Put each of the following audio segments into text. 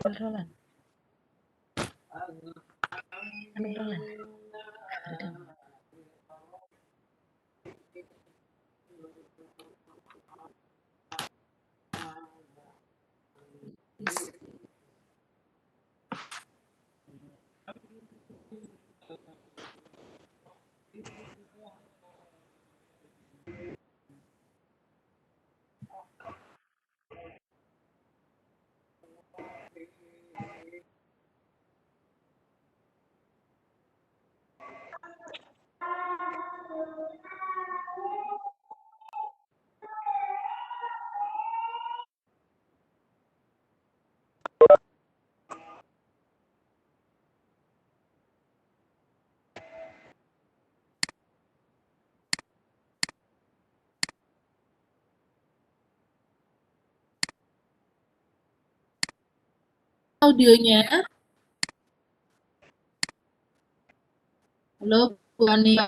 Roland. Roland. Audionya. Halo, Bu Ani.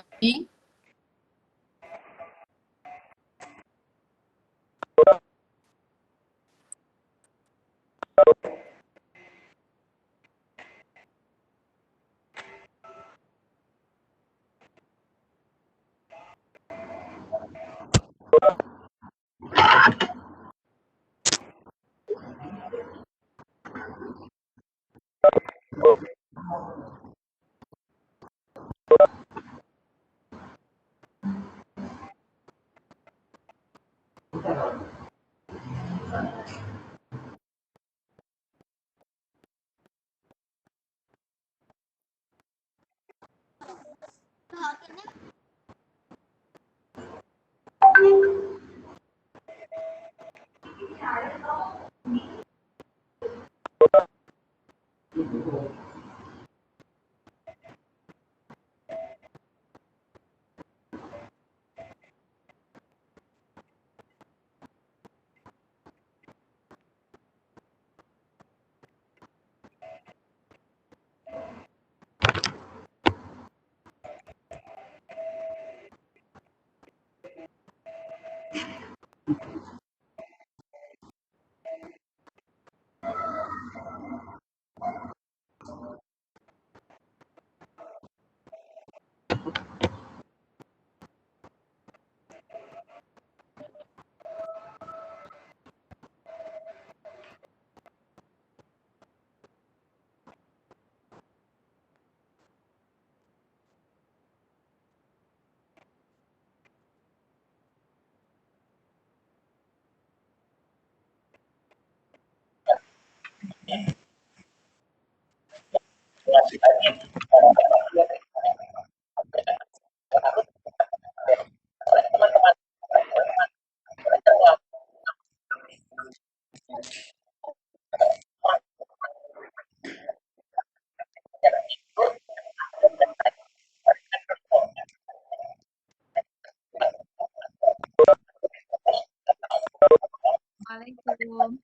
Assalamualaikum.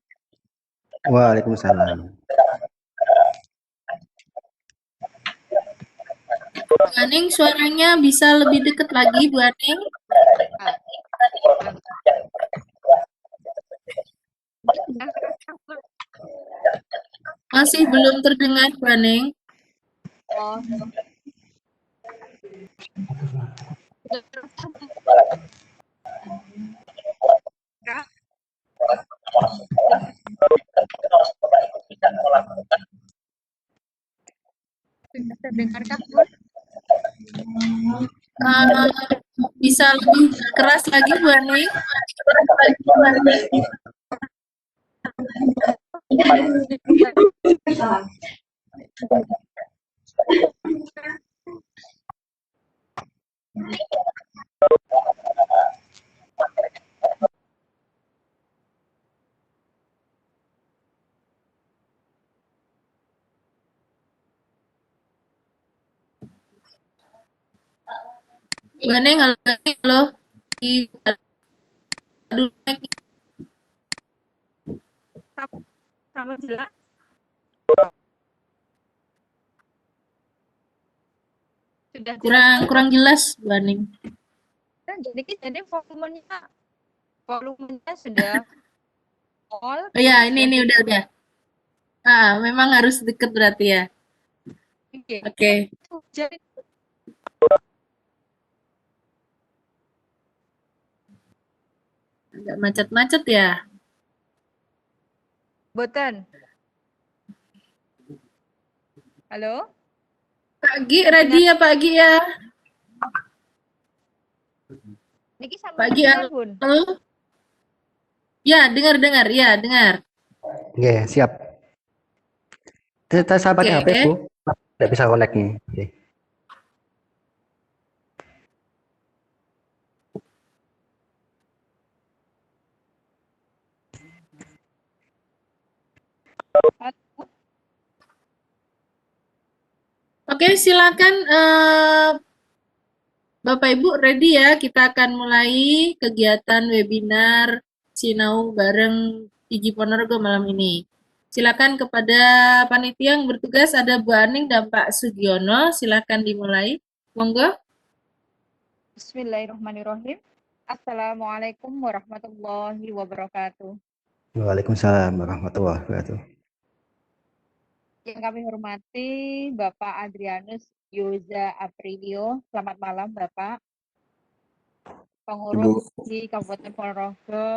Waalaikumsalam. Bu Aning, suaranya bisa lebih dekat lagi, Bu Aning? Masih belum terdengar, Bu Aning. Oh. Terdengarkah, Bu? Bisa lebih keras lagi, Bu Aning? Bu Aning, halo. Sama jelas? Sudah Kurang jelas kurang jelas, Bu Aning. kan? Jadi volumenya sudah all. Oh ya, ini udah. Memang harus deket berarti ya. Oke. Oke. Jadi Agak macet-macet ya. boten. Halo? Pagi, Dengar ready ya pagi ya. niki sampean Pagi, dengar, Bun. halo. Ya, dengar. Ya, dengar. Oke, siap. Saya pakai HP, Oke. Bu. Tidak bisa connect nih. Oke. Oke, silakan Bapak Ibu ready ya. Kita akan mulai kegiatan webinar Sinau bareng Igi Ponorogo malam ini. Silakan kepada panitia yang bertugas ada Bu Aning dan Pak Sugiono. Silakan dimulai. Monggo. Bismillahirrahmanirrahim. Assalamualaikum warahmatullahi wabarakatuh. Waalaikumsalam warahmatullahi wabarakatuh. Yang kami hormati Bapak Adrianus Yoza Aprilio. Selamat malam, Bapak. Pengurus di Kabupaten Ponorogo,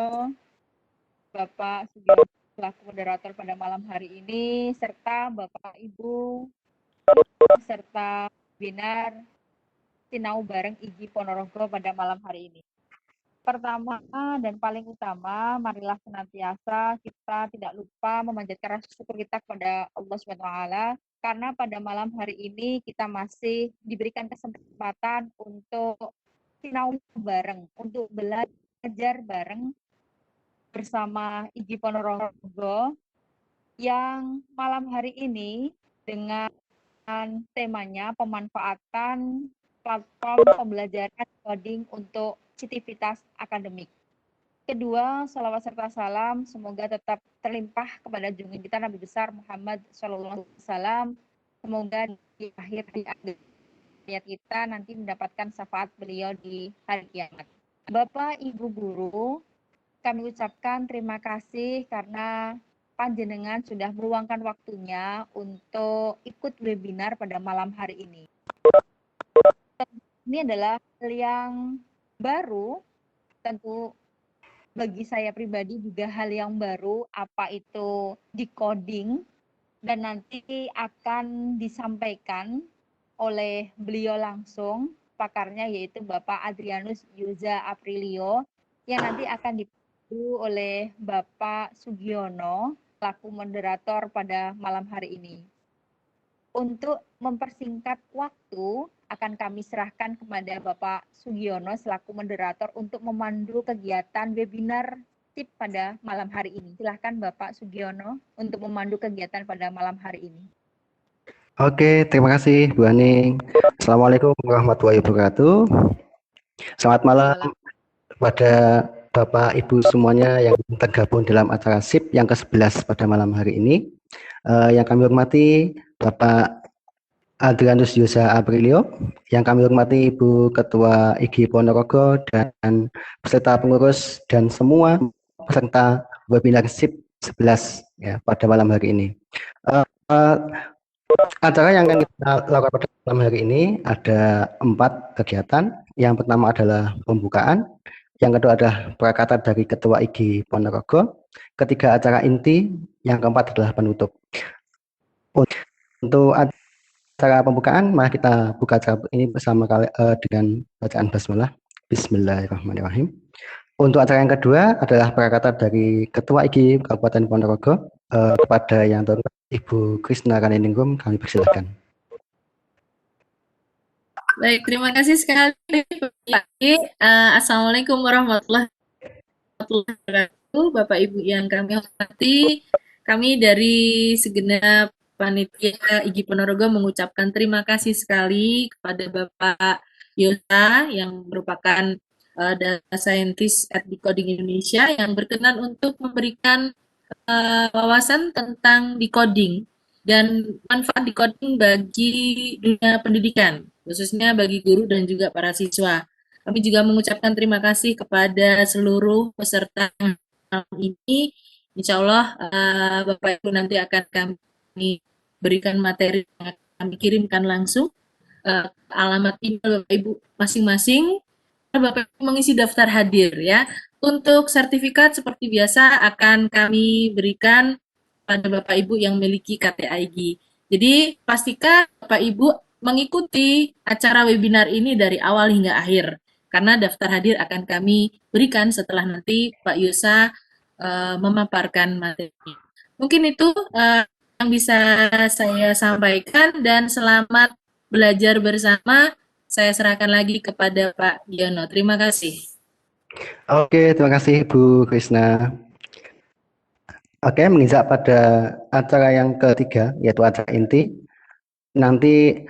Bapak Sugiono selaku moderator pada malam hari ini, serta Bapak Ibu, serta webinar Sinau bareng Igi Ponorogo pada malam hari ini. Pertama dan paling utama, marilah senantiasa kita tidak lupa memanjatkan rasa syukur kita kepada Allah SWT, karena pada malam hari ini kita masih diberikan kesempatan untuk sinau bareng, untuk belajar bareng bersama Igi Ponorogo yang malam hari ini dengan temanya pemanfaatan platform pembelajaran coding untuk civitas akademik. Kedua, salawat serta salam semoga tetap terlimpah kepada junjungan kita Nabi besar Muhammad SAW. Semoga di akhir hayat kita nanti mendapatkan syafaat beliau di hari kiamat. Bapak, Ibu guru, kami ucapkan terima kasih karena panjenengan sudah meluangkan waktunya untuk ikut webinar pada malam hari ini. Ini adalah hal yang baru, tentu bagi saya pribadi juga hal yang baru, apa itu decoding, dan nanti akan disampaikan oleh beliau langsung, pakarnya yaitu Bapak Adrianus Yoza Aprilio, yang nanti akan dipandu oleh Bapak Sugiono, selaku moderator pada malam hari ini. Untuk mempersingkat waktu, akan kami serahkan kepada Bapak Sugiono selaku moderator untuk memandu kegiatan webinar SIP pada malam hari ini. Silahkan Bapak Sugiono untuk memandu kegiatan pada malam hari ini. Oke, terima kasih Bu Aning. Assalamualaikum warahmatullahi wabarakatuh. Selamat malam kepada Bapak Ibu semuanya yang tergabung dalam acara SIP yang ke-11 pada malam hari ini. Yang kami hormati Bapak Adrianus Yoza Aprilio, yang kami hormati Ibu Ketua Igi Ponorogo dan peserta pengurus dan semua peserta webinar SIP 11 ya, pada malam hari ini. Acara yang akan kita lakukan pada malam hari ini ada 4 kegiatan. Yang pertama adalah pembukaan, yang kedua adalah prakata dari Ketua Igi Ponorogo, ketiga acara inti, yang keempat adalah penutup. Untuk acara pembukaan, mari kita buka acara ini bersama dengan bacaan basmalah. Bismillahirrahmanirrahim. Untuk acara yang kedua adalah prakata dari Ketua Igi Kabupaten Ponorogo. Kepada yang terhormat Ibu Krisna Kaniningrum, kami persilakan. Baik, terima kasih sekali. Assalamualaikum warahmatullahi wabarakatuh. Bapak Ibu yang kami hormati, kami dari segenap panitia Igi Ponorogo mengucapkan terima kasih sekali kepada Bapak Yosa yang merupakan data scientist at Decoding Indonesia yang berkenan untuk memberikan wawasan tentang decoding dan manfaat decoding bagi dunia pendidikan. khususnya bagi guru dan juga para siswa. Kami juga mengucapkan terima kasih kepada seluruh peserta malam ini. Insya Allah Bapak Ibu nanti akan kami berikan materi yang akan kami kirimkan langsung alamat email Bapak Ibu masing-masing. Bapak Ibu mengisi daftar hadir ya. Untuk sertifikat seperti biasa akan kami berikan pada Bapak Ibu yang memiliki KTIG. Jadi pastikan Bapak Ibu mengikuti acara webinar ini dari awal hingga akhir karena daftar hadir akan kami berikan setelah nanti Pak Yusa memaparkan materi. Mungkin itu yang bisa saya sampaikan dan selamat belajar bersama. Saya serahkan lagi kepada Pak Yono. Terima kasih. Oke, terima kasih Bu Krisna. Oke, menginjak pada acara yang ketiga, yaitu acara inti. Nanti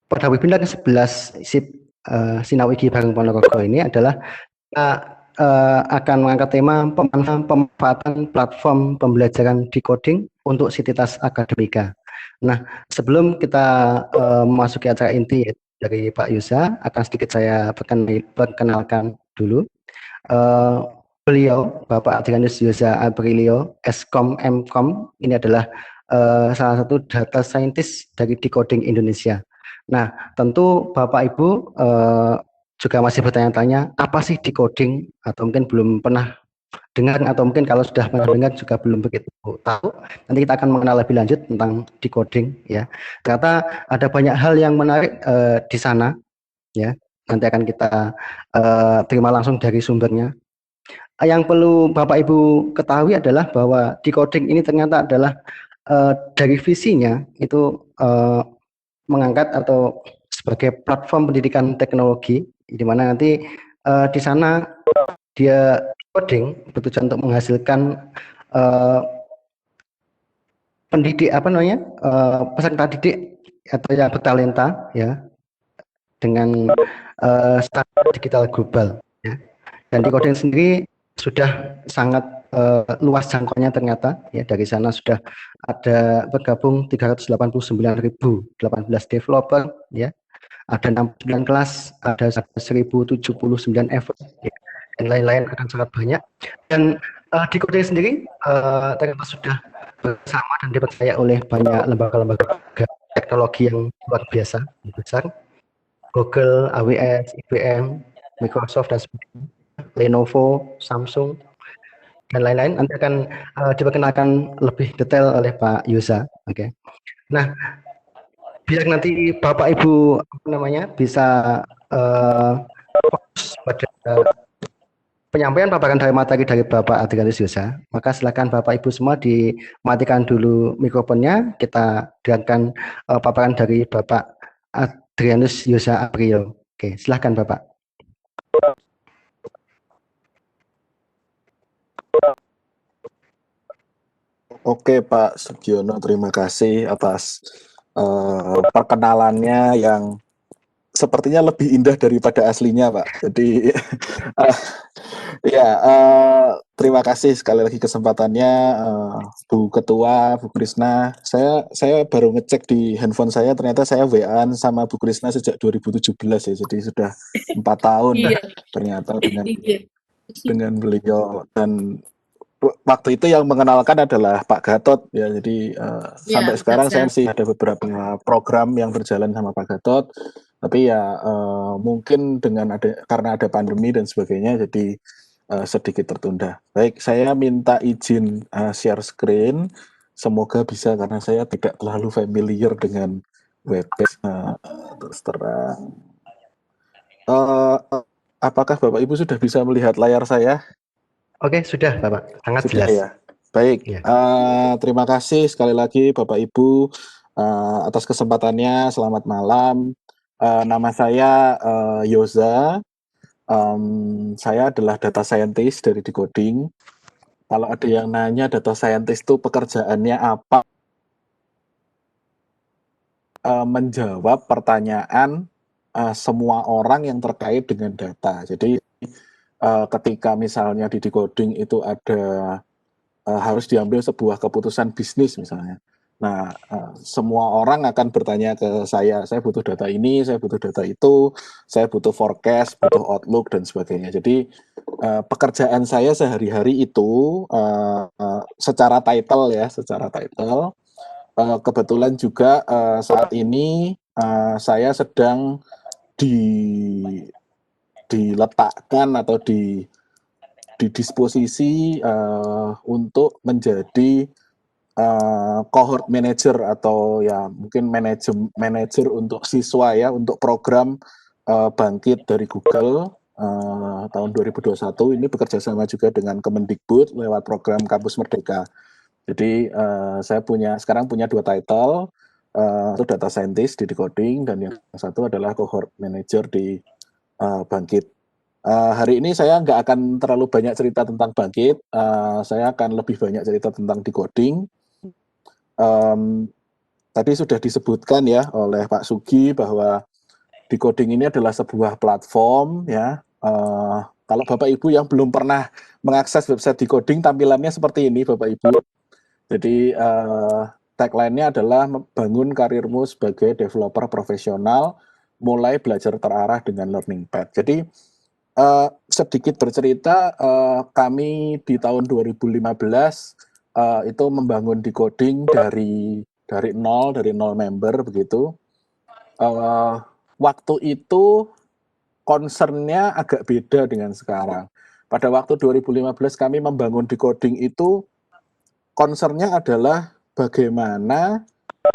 pada webinar ke-11 Sinau Igi Bareng Ponorogo ini adalah kita akan mengangkat tema pemanfaatan platform pembelajaran decoding untuk Sivitas Akademika. Nah, sebelum kita memasuki acara inti dari Pak Yusa, akan sedikit saya perkenalkan dulu. Beliau, Bapak Adrianus Yoza Aprilio, Eskom Mkom, ini adalah salah satu data scientist dari Decoding Indonesia. Nah, tentu Bapak Ibu juga masih bertanya-tanya, apa sih decoding? Atau mungkin belum pernah dengar, atau mungkin kalau sudah pernah dengar juga belum begitu tahu. Nanti kita akan mengenal lebih lanjut tentang decoding. Ya, ternyata ada banyak hal yang menarik di sana. Ya, nanti akan kita terima langsung dari sumbernya. Yang perlu Bapak Ibu ketahui adalah bahwa decoding ini ternyata adalah dari visinya itu mengangkat atau sebagai platform pendidikan teknologi, di mana nanti di sana dia coding bertujuan untuk menghasilkan pendidik peserta didik atau yang bertalenta ya dengan standar digital global ya. Dan decoding sendiri sudah sangat luas jangkauannya ternyata ya, dari sana sudah ada bergabung 389.018 developer ya, ada 69 kelas, ada 1079 effort ya, dan lain-lain akan sangat banyak. Dan decoding sendiri ternyata sudah bersama dan dipercaya oleh banyak lembaga-lembaga teknologi yang luar biasa besar, Google, AWS, IBM, Microsoft dan sebagainya, Lenovo, Samsung, dan lain-lain. Nanti akan diperkenalkan lebih detail oleh Pak Yusa. Oke. Nah, biar nanti Bapak Ibu bisa fokus pada penyampaian paparan dari materi dari Bapak Adrianus Yusa, maka silakan Bapak Ibu semua dimatikan dulu mikrofonnya. Kita dengarkan paparan dari Bapak Adrianus Yusa Aprilio. Oke, silakan Bapak. Oke Pak Sugiono, terima kasih atas perkenalannya yang sepertinya lebih indah daripada aslinya Pak. Jadi terima kasih sekali lagi kesempatannya Bu Ketua, Bu Krisna. Saya baru ngecek di handphone saya, ternyata saya WA-an sama Bu Krisna sejak 2017 ya. Jadi sudah 4 tahun ternyata dengan beliau, dan waktu itu yang mengenalkan adalah Pak Gatot ya. Jadi sampai sekarang saya masih ada beberapa program yang berjalan sama Pak Gatot, tapi ya mungkin karena ada pandemi dan sebagainya, jadi sedikit tertunda. Baik, saya minta izin share screen, semoga bisa karena saya tidak terlalu familiar dengan web-based terus terang. Apakah Bapak Ibu sudah bisa melihat layar saya? Oke, sudah Bapak, sangat sudah, jelas ya. Baik, ya. Terima kasih sekali lagi Bapak Ibu atas kesempatannya. Selamat malam. Nama saya Yoza. Saya adalah data scientist dari Decoding. Kalau ada yang nanya data scientist itu pekerjaannya apa? Menjawab pertanyaan semua orang yang terkait dengan data. Jadi ketika misalnya di Decoding itu ada harus diambil sebuah keputusan bisnis misalnya, Nah, semua orang akan bertanya ke saya butuh data ini, saya butuh data itu, saya butuh forecast, butuh outlook, dan sebagainya. Jadi, pekerjaan saya sehari-hari itu, secara title ya, kebetulan juga, saat ini, saya sedang di diletakkan atau didisposisi, untuk menjadi cohort manager atau ya mungkin manajer untuk siswa ya, untuk program Bangkit dari Google tahun 2021 ini bekerja sama juga dengan Kemendikbud lewat program Kampus Merdeka. Jadi saya sekarang punya 2 title, itu data scientist di Decoding dan yang satu adalah cohort manager di Bangkit. Hari ini saya nggak akan terlalu banyak cerita tentang Bangkit, saya akan lebih banyak cerita tentang Decoding. Tadi sudah disebutkan ya oleh Pak Sugi bahwa Decoding ini adalah sebuah platform ya. Kalau Bapak Ibu yang belum pernah mengakses website Decoding, tampilannya seperti ini Bapak Ibu. Jadi tagline-nya adalah bangun karirmu sebagai developer profesional, mulai belajar terarah dengan Learning Path. Jadi sedikit bercerita, kami di tahun 2015 itu membangun Decoding dari nol member begitu. Waktu itu concern-nya agak beda dengan sekarang. Pada waktu 2015 kami membangun Decoding itu concern-nya adalah bagaimana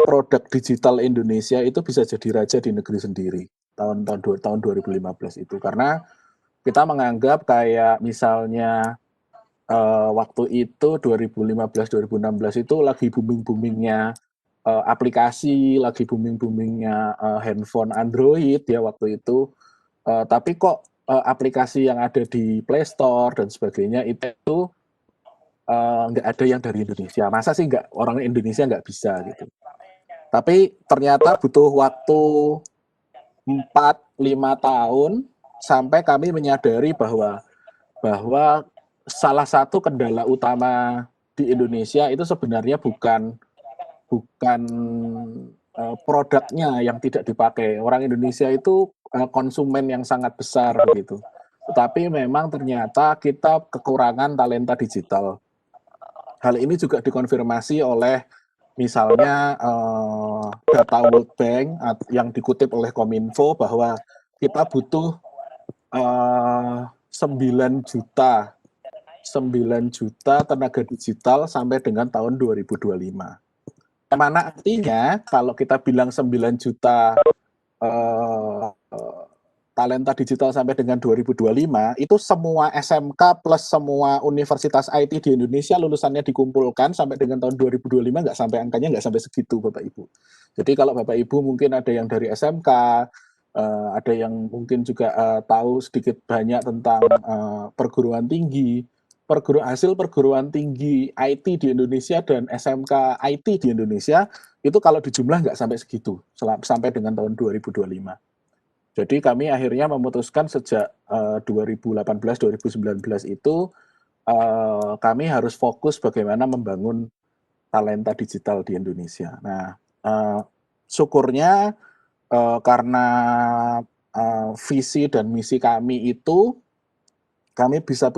produk digital Indonesia itu bisa jadi raja di negeri sendiri tahun 2015 itu, karena kita menganggap kayak misalnya waktu itu 2015-2016 itu lagi booming-boomingnya aplikasi, lagi booming-boomingnya handphone Android ya waktu itu. Tapi kok aplikasi yang ada di Play Store dan sebagainya itu nggak ada yang dari Indonesia. Masa sih nggak, orang Indonesia nggak bisa gitu. Tapi ternyata butuh waktu 4-5 tahun sampai kami menyadari bahwa salah satu kendala utama di Indonesia itu sebenarnya bukan produknya yang tidak dipakai. Orang Indonesia itu konsumen yang sangat besar begitu. Tetapi memang ternyata kita kekurangan talenta digital. Hal ini juga dikonfirmasi oleh misalnya data World Bank yang dikutip oleh Kominfo bahwa kita butuh 9 juta tenaga digital sampai dengan tahun 2025. Mana artinya kalau kita bilang 9 juta talenta digital sampai dengan 2025, itu semua SMK plus semua universitas IT di Indonesia lulusannya dikumpulkan sampai dengan tahun 2025 nggak sampai, angkanya nggak sampai segitu Bapak Ibu. Jadi kalau Bapak Ibu mungkin ada yang dari SMK, ada yang mungkin juga tahu sedikit banyak tentang perguruan tinggi, hasil perguruan tinggi IT di Indonesia dan SMK IT di Indonesia, itu kalau dijumlah nggak sampai segitu, sampai dengan tahun 2025. Jadi kami akhirnya memutuskan sejak 2018-2019 itu kami harus fokus bagaimana membangun talenta digital di Indonesia. Nah, syukurnya karena visi dan misi kami itu, kami bisa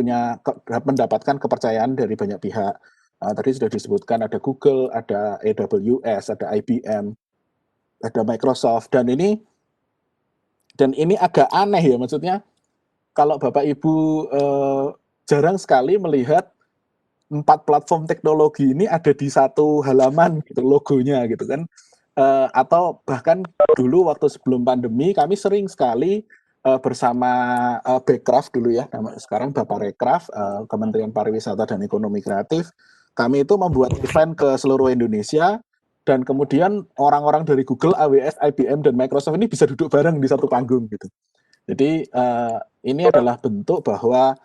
mendapatkan kepercayaan dari banyak pihak. Tadi sudah disebutkan ada Google, ada AWS, ada IBM, ada Microsoft, dan ini agak aneh ya, maksudnya kalau Bapak Ibu jarang sekali melihat 4 platform teknologi ini ada di satu halaman gitu, logonya gitu kan. Atau bahkan dulu waktu sebelum pandemi kami sering sekali bersama Bekraf dulu ya, sekarang Bapak Rekraf, Kementerian Pariwisata dan Ekonomi Kreatif, kami itu membuat event ke seluruh Indonesia. Dan kemudian orang-orang dari Google, AWS, IBM, dan Microsoft ini bisa duduk bareng di satu panggung gitu. Jadi ini adalah bentuk bahwa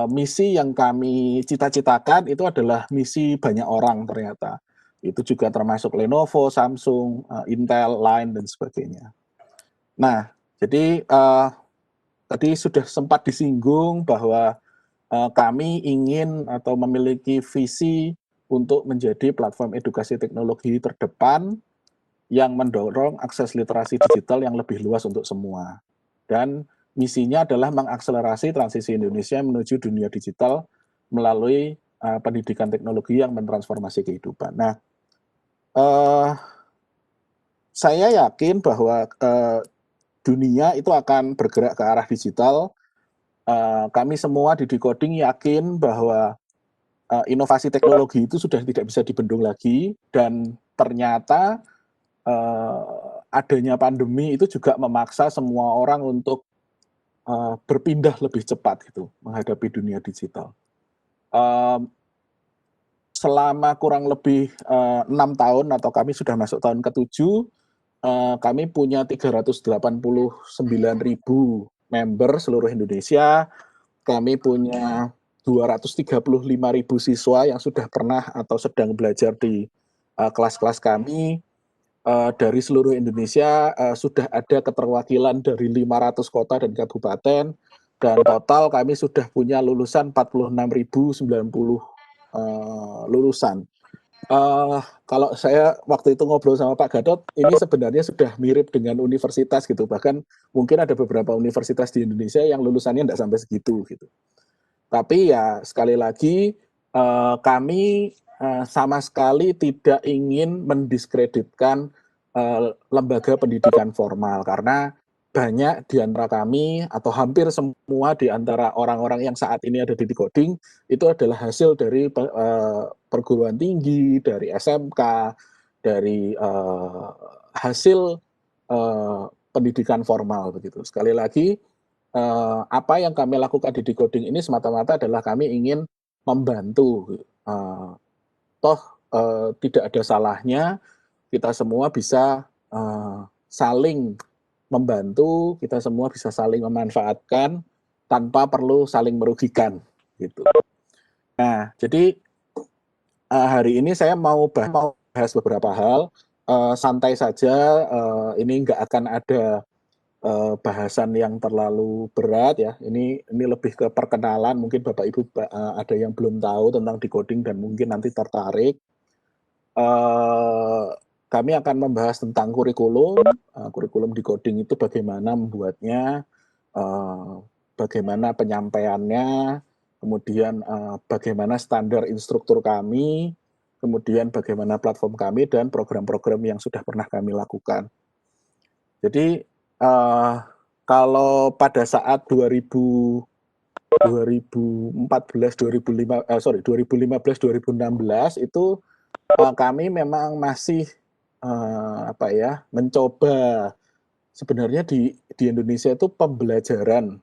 misi yang kami cita-citakan itu adalah misi banyak orang ternyata. Itu juga termasuk Lenovo, Samsung, Intel, Line, dan sebagainya. Nah, jadi tadi sudah sempat disinggung bahwa kami ingin atau memiliki visi untuk menjadi platform edukasi teknologi terdepan yang mendorong akses literasi digital yang lebih luas untuk semua. Dan misinya adalah mengakselerasi transisi Indonesia menuju dunia digital melalui pendidikan teknologi yang mentransformasi kehidupan. Nah, saya yakin bahwa dunia itu akan bergerak ke arah digital. Kami semua di Decoding yakin bahwa inovasi teknologi itu sudah tidak bisa dibendung lagi, dan ternyata adanya pandemi itu juga memaksa semua orang untuk berpindah lebih cepat gitu menghadapi dunia digital. Selama kurang lebih 6 tahun atau kami sudah masuk tahun ke-7, kami punya 389.000 member seluruh Indonesia. Kami punya 235.000 siswa yang sudah pernah atau sedang belajar di kelas-kelas kami. Dari seluruh Indonesia sudah ada keterwakilan dari 500 kota dan kabupaten, dan total kami sudah punya lulusan 46.090 lulusan. Kalau saya waktu itu ngobrol sama Pak Gatot, ini sebenarnya sudah mirip dengan universitas gitu. Bahkan mungkin ada beberapa universitas di Indonesia yang lulusannya tidak sampai segitu gitu. Tapi ya sekali lagi kami sama sekali tidak ingin mendiskreditkan lembaga pendidikan formal, karena banyak di antara kami atau hampir semua di antara orang-orang yang saat ini ada di Decoding itu adalah hasil dari perguruan tinggi, dari SMK, dari hasil pendidikan formal begitu. Sekali lagi, apa yang kami lakukan di Decoding ini semata-mata adalah kami ingin membantu. Toh tidak ada salahnya kita semua bisa saling membantu, kita semua bisa saling memanfaatkan tanpa perlu saling merugikan gitu. Nah, jadi hari ini saya mau bahas beberapa hal, santai saja, ini nggak akan ada bahasan yang terlalu berat ya. Ini lebih ke perkenalan, mungkin Bapak Ibu ada yang belum tahu tentang Decoding dan mungkin nanti tertarik. Kami akan membahas tentang kurikulum Decoding itu bagaimana membuatnya, bagaimana penyampaiannya, kemudian bagaimana standar instruktur kami, kemudian bagaimana platform kami dan program-program yang sudah pernah kami lakukan. Jadi kalau pada saat 2015-2016 itu kami memang masih mencoba sebenarnya di Indonesia itu pembelajaran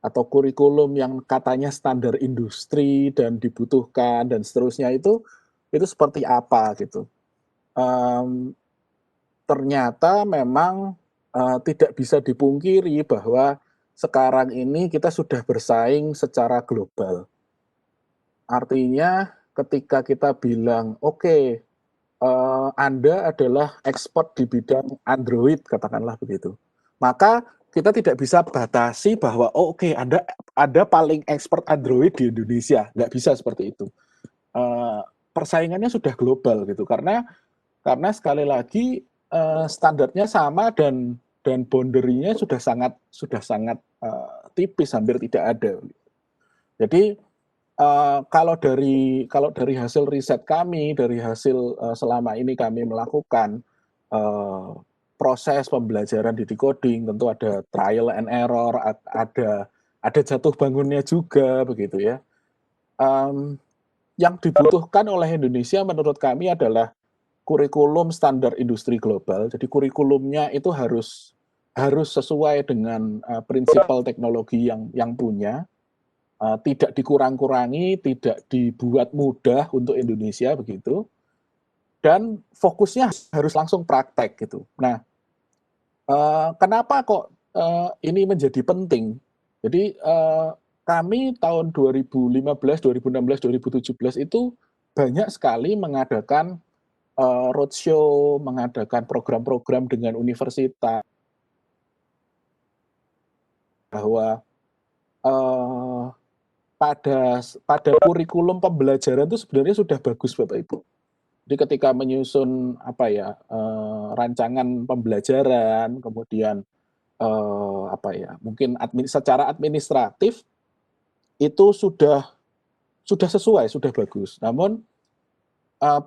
atau kurikulum yang katanya standar industri dan dibutuhkan dan seterusnya itu seperti apa gitu. Ternyata memang tidak bisa dipungkiri bahwa sekarang ini kita sudah bersaing secara global. Artinya ketika kita bilang, oke, Anda adalah ekspor di bidang Android, katakanlah begitu. Maka kita tidak bisa batasi bahwa, oke, Anda paling ekspor Android di Indonesia. Nggak bisa seperti itu. Persaingannya sudah global gitu, karena sekali lagi standarnya sama dan boundary-nya sudah sangat tipis, hampir tidak ada. Jadi kalau dari hasil riset kami, dari hasil selama ini kami melakukan proses pembelajaran di Decoding, tentu ada trial and error, ada jatuh bangunnya juga begitu ya. Yang dibutuhkan oleh Indonesia menurut kami adalah kurikulum standar industri global. Jadi kurikulumnya itu harus sesuai dengan prinsipal teknologi yang punya. Tidak dikurang-kurangi, tidak dibuat mudah untuk Indonesia begitu, dan fokusnya harus langsung praktek gitu. Nah, kenapa kok ini menjadi penting? Jadi kami tahun 2015, 2016, 2017 itu banyak sekali mengadakan roadshow, mengadakan program-program dengan universitas, bahwa pada kurikulum pembelajaran itu sebenarnya sudah bagus Bapak Ibu. Jadi ketika menyusun rancangan pembelajaran, kemudian mungkin secara administratif itu sudah sesuai, sudah bagus. Namun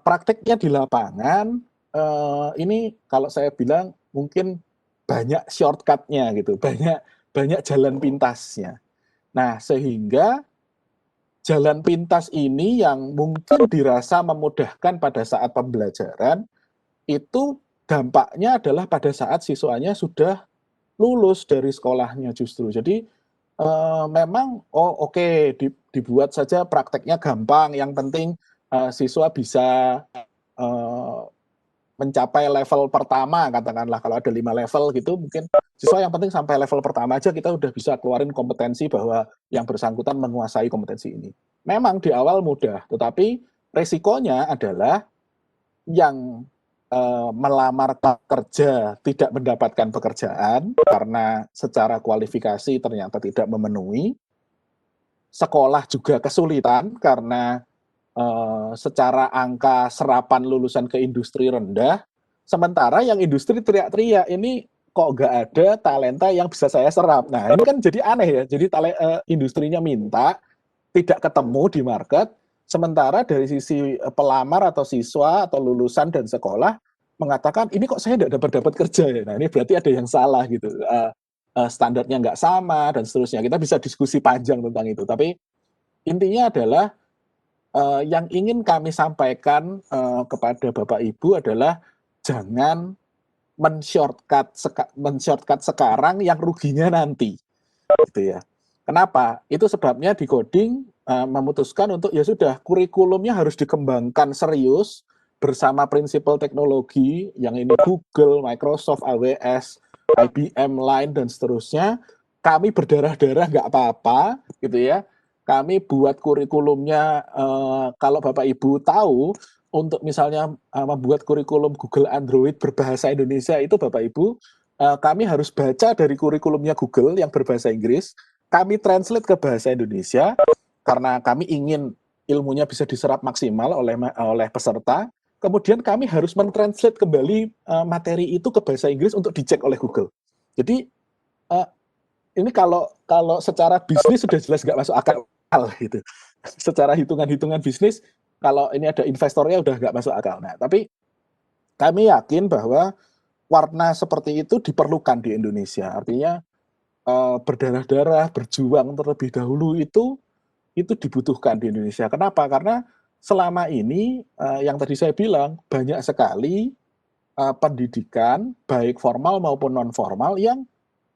prakteknya di lapangan ini kalau saya bilang mungkin banyak shortcut-nya gitu, banyak jalan pintasnya. Nah, sehingga jalan pintas ini yang mungkin dirasa memudahkan pada saat pembelajaran, itu dampaknya adalah pada saat siswanya sudah lulus dari sekolahnya justru. Jadi memang dibuat saja prakteknya gampang, yang penting siswa bisa mencapai level pertama, katakanlah kalau ada 5 level gitu, mungkin siswa yang penting sampai level pertama aja kita udah bisa keluarin kompetensi bahwa yang bersangkutan menguasai kompetensi ini. Memang di awal mudah, tetapi resikonya adalah yang melamar kerja tidak mendapatkan pekerjaan karena secara kualifikasi ternyata tidak memenuhi, sekolah juga kesulitan karena secara angka serapan lulusan ke industri rendah, sementara yang industri teriak-teriak, ini kok nggak ada talenta yang bisa saya serap. Nah, ini kan jadi aneh ya, jadi industrinya minta, tidak ketemu di market, sementara dari sisi pelamar atau siswa atau lulusan dan sekolah mengatakan, ini kok saya tidak dapat kerja ya. Nah, ini berarti ada yang salah gitu. Standarnya nggak sama dan seterusnya. Kita bisa diskusi panjang tentang itu. Tapi intinya adalah yang ingin kami sampaikan kepada Bapak Ibu adalah jangan men-shortcut sekarang yang ruginya nanti, gitu ya. Kenapa? Itu sebabnya di coding memutuskan untuk ya sudah kurikulumnya harus dikembangkan serius bersama prinsipal teknologi yang ini Google, Microsoft, AWS, IBM, Line dan seterusnya. Kami berdarah-darah nggak apa-apa, gitu ya. Kami buat kurikulumnya, kalau Bapak Ibu tahu, untuk misalnya membuat kurikulum Google Android berbahasa Indonesia itu Bapak Ibu, kami harus baca dari kurikulumnya Google yang berbahasa Inggris, kami translate ke bahasa Indonesia, karena kami ingin ilmunya bisa diserap maksimal oleh peserta, kemudian kami harus mentranslate kembali materi itu ke bahasa Inggris untuk dicek oleh Google. Jadi, ini kalau secara bisnis sudah jelas nggak masuk akal gitu. Secara hitungan-hitungan bisnis, kalau ini ada investornya udah nggak masuk akal. Nah, tapi kami yakin bahwa warna seperti itu diperlukan di Indonesia. Artinya berdarah-darah, berjuang terlebih dahulu itu dibutuhkan di Indonesia. Kenapa? Karena selama ini yang tadi saya bilang banyak sekali pendidikan baik formal maupun non formal yang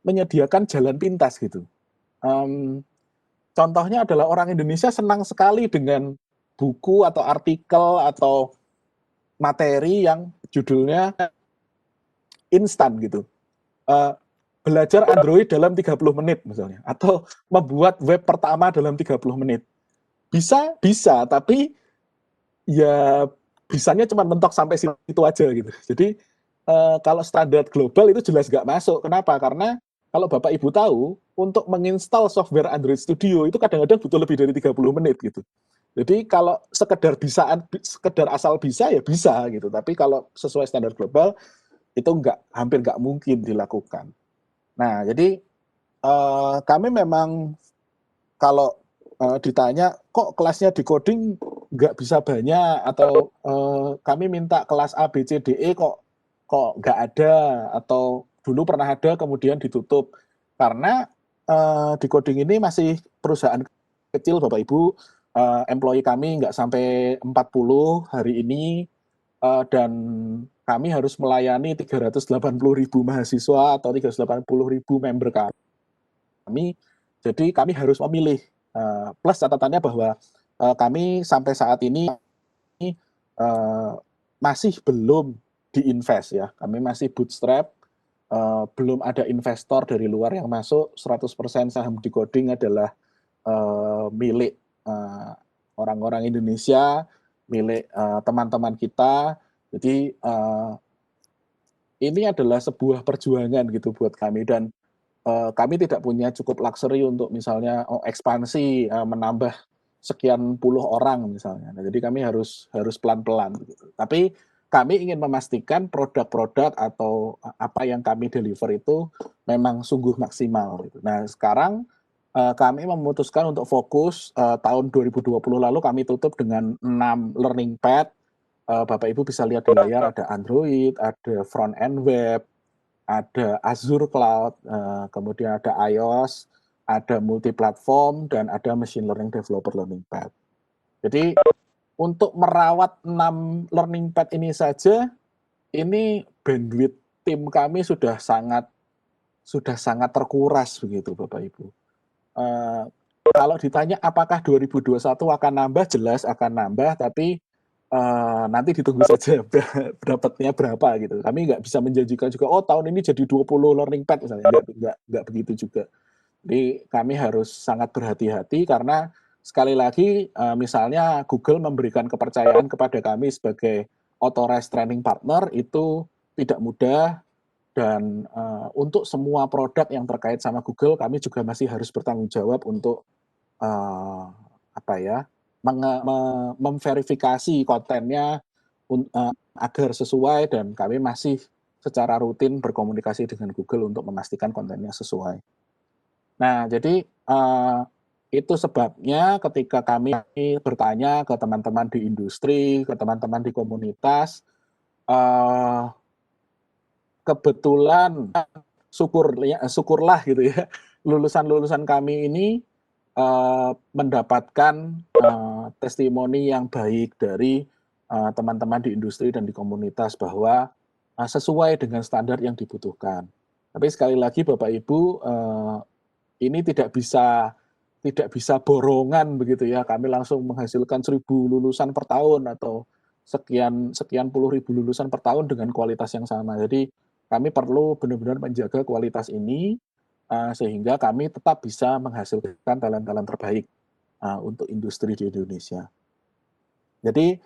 menyediakan jalan pintas gitu. Contohnya adalah orang Indonesia senang sekali dengan buku atau artikel atau materi yang judulnya instan gitu. Belajar Android dalam 30 menit misalnya, atau membuat web pertama dalam 30 menit. Bisa, tapi ya bisanya cuma mentok sampai situ aja gitu. Jadi kalau standar global itu jelas nggak masuk. Kenapa? Karena kalau Bapak Ibu tahu, untuk menginstal software Android Studio itu kadang-kadang butuh lebih dari 30 menit gitu. Jadi kalau sekedar asal bisa ya bisa gitu. Tapi kalau sesuai standar global itu hampir nggak mungkin dilakukan. Nah, jadi kami memang kalau ditanya kok kelasnya di coding nggak bisa banyak, atau kami minta kelas A, B, C, D, E kok nggak ada, atau dulu pernah ada kemudian ditutup, karena di coding ini masih perusahaan kecil Bapak Ibu, employee kami nggak sampai 40 hari ini, dan kami harus melayani 380.000 mahasiswa atau 380.000 member kami, jadi kami harus memilih. Plus catatannya bahwa kami sampai saat ini masih belum diinvest ya, kami masih bootstrap, belum ada investor dari luar yang masuk. 100% saham di coding adalah milik orang-orang Indonesia, milik teman-teman kita. Jadi ini adalah sebuah perjuangan gitu buat kami, dan kami tidak punya cukup luxury untuk misalnya ekspansi menambah sekian puluh orang misalnya. Nah, jadi kami harus pelan-pelan gitu. Tapi kami ingin memastikan produk-produk atau apa yang kami deliver itu memang sungguh maksimal gitu. Nah, sekarang kami memutuskan untuk fokus tahun 2020 lalu kami tutup dengan 6 learning pad. Bapak Ibu bisa lihat di layar ada Android, ada front end web, ada Azure Cloud, kemudian ada iOS, ada multi-platform, dan ada Machine Learning Developer Learning Pad. Jadi untuk merawat 6 learning pad ini saja, ini bandwidth tim kami sudah sangat terkuras begitu Bapak Ibu. Kalau ditanya apakah 2021 akan nambah, jelas akan nambah, tapi nanti ditunggu saja dapatnya berapa gitu. Kami nggak bisa menjanjikan juga, oh tahun ini jadi 20 learning pad misalnya, nggak begitu juga. Jadi kami harus sangat berhati-hati karena sekali lagi misalnya Google memberikan kepercayaan kepada kami sebagai authorized training partner itu tidak mudah, dan untuk semua produk yang terkait sama Google kami juga masih harus bertanggung jawab untuk memverifikasi kontennya agar sesuai, dan kami masih secara rutin berkomunikasi dengan Google untuk memastikan kontennya sesuai. Nah, jadi itu sebabnya ketika kami bertanya ke teman-teman di industri, ke teman-teman di komunitas, kebetulan syukurlah gitu ya, lulusan-lulusan kami ini mendapatkan testimoni yang baik dari teman-teman di industri dan di komunitas bahwa sesuai dengan standar yang dibutuhkan. Tapi sekali lagi Bapak Ibu, ini tidak bisa borongan begitu ya. Kami langsung menghasilkan 1.000 lulusan per tahun atau sekian puluh ribu lulusan per tahun dengan kualitas yang sama. Jadi kami perlu benar-benar menjaga kualitas ini sehingga kami tetap bisa menghasilkan talent-talent terbaik untuk industri di Indonesia. Jadi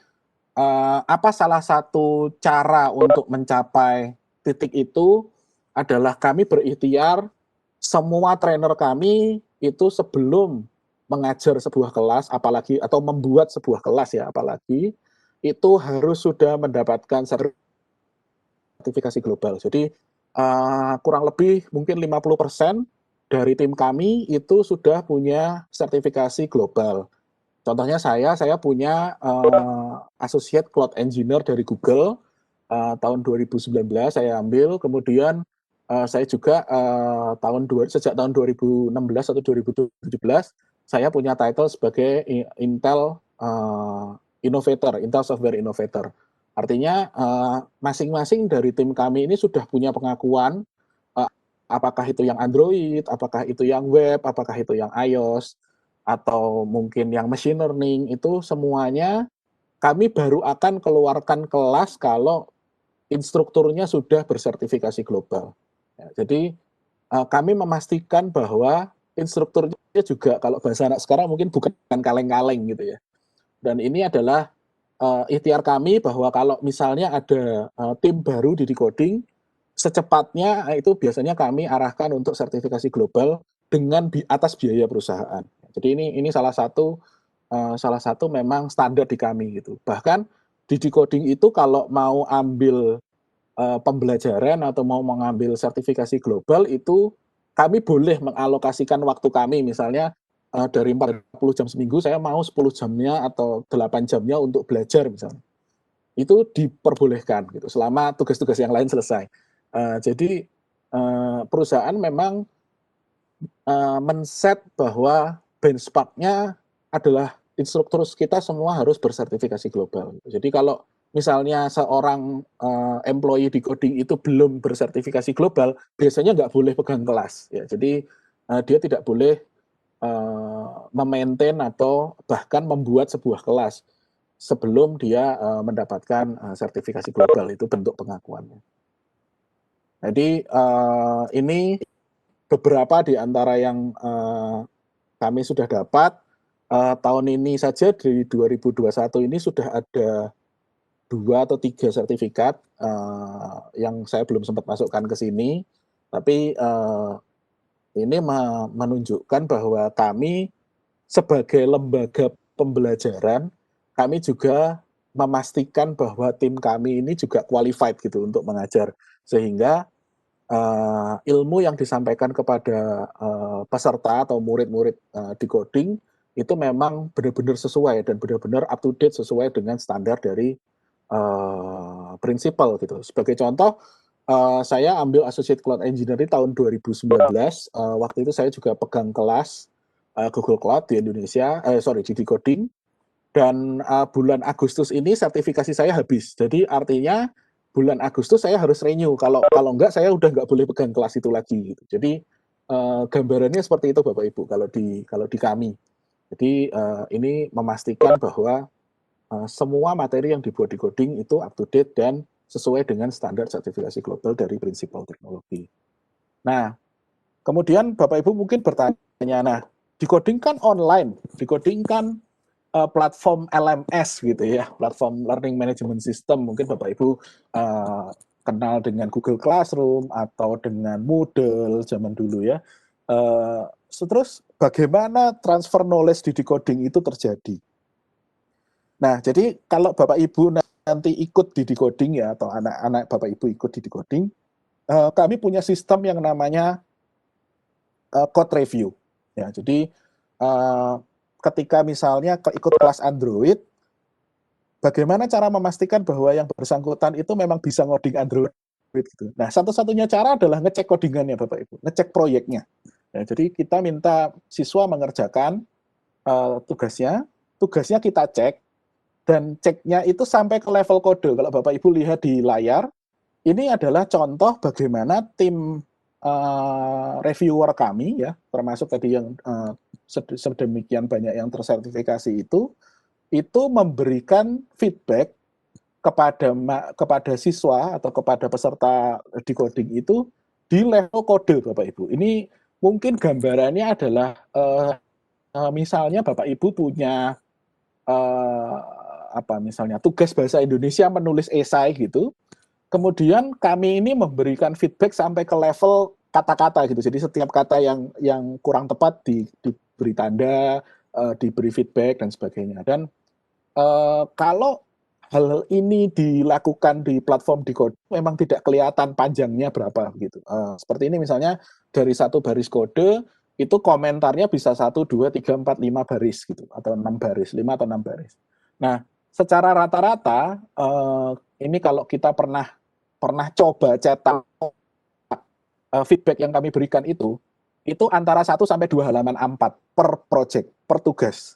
apa salah satu cara untuk mencapai titik itu adalah kami berikhtiar semua trainer kami itu sebelum mengajar sebuah kelas, apalagi atau membuat sebuah kelas ya, apalagi itu harus sudah mendapatkan sertifikasi global. Jadi kurang lebih mungkin 50% dari tim kami itu sudah punya sertifikasi global. Contohnya saya punya Associate Cloud Engineer dari Google tahun 2019 saya ambil, kemudian saya juga sejak tahun 2016 atau 2017 saya punya title sebagai Intel Software Innovator. Artinya masing-masing dari tim kami ini sudah punya pengakuan, apakah itu yang Android, apakah itu yang web, apakah itu yang iOS, atau mungkin yang machine learning, itu semuanya kami baru akan keluarkan kelas kalau instrukturnya sudah bersertifikasi global. Ya, jadi kami memastikan bahwa instrukturnya juga, kalau bahasa anak sekarang mungkin bukan kaleng-kaleng gitu ya. Dan ini adalah ikhtiar kami bahwa kalau misalnya ada tim baru di Decoding, secepatnya itu biasanya kami arahkan untuk sertifikasi global dengan atas biaya perusahaan. Jadi ini salah satu memang standar di kami gitu. Bahkan di Decoding itu kalau mau ambil pembelajaran atau mau mengambil sertifikasi global itu kami boleh mengalokasikan waktu kami, misalnya dari 40 jam seminggu saya mau 10 jamnya atau 8 jamnya untuk belajar misalnya. Itu diperbolehkan gitu selama tugas-tugas yang lain selesai. Jadi perusahaan memang men-set bahwa benchmark-nya adalah instruktur kita semua harus bersertifikasi global. Jadi kalau misalnya seorang employee di coding itu belum bersertifikasi global, biasanya nggak boleh pegang kelas. Ya, jadi dia tidak boleh memaintain atau bahkan membuat sebuah kelas sebelum dia mendapatkan sertifikasi global. Itu bentuk pengakuannya. Jadi ini beberapa di antara yang kami sudah dapat. Tahun ini saja di 2021 ini sudah ada 2 atau 3 sertifikat yang saya belum sempat masukkan ke sini, tapi ini menunjukkan bahwa kami sebagai lembaga pembelajaran, kami juga memastikan bahwa tim kami ini juga qualified gitu untuk mengajar, sehingga ilmu yang disampaikan kepada peserta atau murid-murid di coding itu memang benar-benar sesuai dan benar-benar up to date sesuai dengan standar dari prinsipal gitu. Sebagai contoh, saya ambil Associate Cloud Engineer di tahun 2019. Waktu itu saya juga pegang kelas Google Cloud di Indonesia, di Decoding. Dan bulan Agustus ini sertifikasi saya habis. Jadi artinya bulan Agustus saya harus renew. Kalau enggak, saya udah nggak boleh pegang kelas itu lagi. Gitu. Jadi gambarannya seperti itu, Bapak Ibu. Kalau di kami. Jadi ini memastikan bahwa semua materi yang dibuat di coding itu up to date dan sesuai dengan standar sertifikasi global dari prinsipal teknologi. Nah, kemudian Bapak Ibu mungkin bertanya, nah, decoding kan online, decoding kan platform LMS gitu ya, platform Learning Management System. Mungkin Bapak Ibu kenal dengan Google Classroom atau dengan Moodle zaman dulu ya. Terus bagaimana transfer knowledge di decoding itu terjadi? Nah, jadi kalau Bapak Ibu nanti ikut di decoding ya, atau anak-anak Bapak Ibu ikut di decoding, kami punya sistem yang namanya code review. Ya, jadi ketika misalnya ikut kelas Android, bagaimana cara memastikan bahwa yang bersangkutan itu memang bisa ngoding Android gitu. Nah, satu-satunya cara adalah ngecek codingannya Bapak Ibu, ngecek proyeknya. Ya, jadi kita minta siswa mengerjakan tugasnya kita cek, dan ceknya itu sampai ke level kode. Kalau Bapak Ibu lihat di layar, ini adalah contoh bagaimana tim reviewer kami ya, termasuk tadi yang sedemikian banyak yang tersertifikasi itu memberikan feedback kepada siswa atau kepada peserta decoding itu di level kode, Bapak Ibu. Ini mungkin gambarannya adalah misalnya Bapak Ibu punya misalnya tugas bahasa Indonesia menulis esai gitu. Kemudian kami ini memberikan feedback sampai ke level kata-kata gitu. Jadi setiap kata yang kurang tepat diberi tanda, diberi feedback dan sebagainya. Dan kalau hal ini dilakukan di platform Decoding memang tidak kelihatan panjangnya berapa gitu. Seperti ini misalnya dari satu baris kode itu komentarnya bisa 1, 2, 3, 4, 5 baris gitu, atau 6 baris, 5 atau 6 baris. Nah, secara rata-rata ini kalau kita pernah coba cetak feedback yang kami berikan itu antara 1 sampai 2 halaman A4 per project, per tugas.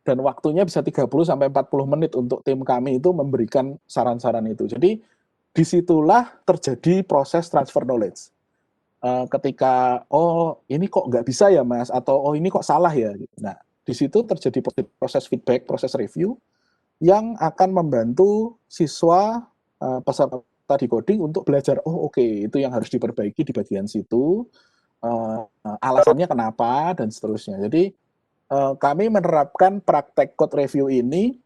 Dan waktunya bisa 30 sampai 40 menit untuk tim kami itu memberikan saran-saran itu. Jadi disitulah terjadi proses transfer knowledge. Ketika ini kok nggak bisa ya Mas, atau ini kok salah ya. Nah, di situ terjadi proses feedback, proses review yang akan membantu siswa peserta decoding untuk belajar, oke, itu yang harus diperbaiki di bagian situ, alasannya kenapa, dan seterusnya. Jadi kami menerapkan praktek code review ini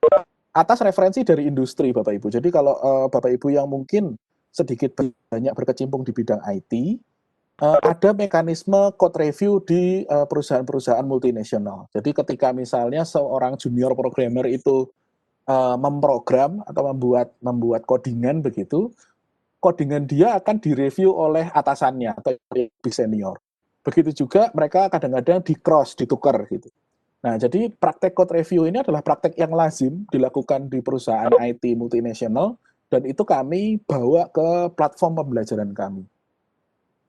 atas referensi dari industri, Bapak Ibu. Jadi kalau Bapak Ibu yang mungkin sedikit banyak berkecimpung di bidang IT, ada mekanisme code review di perusahaan-perusahaan multinasional. Jadi ketika misalnya seorang junior programmer itu memprogram atau membuat codingan begitu, codingan dia akan direview oleh atasannya atau lebih senior. Begitu juga mereka kadang-kadang ditukar gitu. Nah, jadi praktek code review ini adalah praktek yang lazim dilakukan di perusahaan IT multinasional, dan itu kami bawa ke platform pembelajaran kami.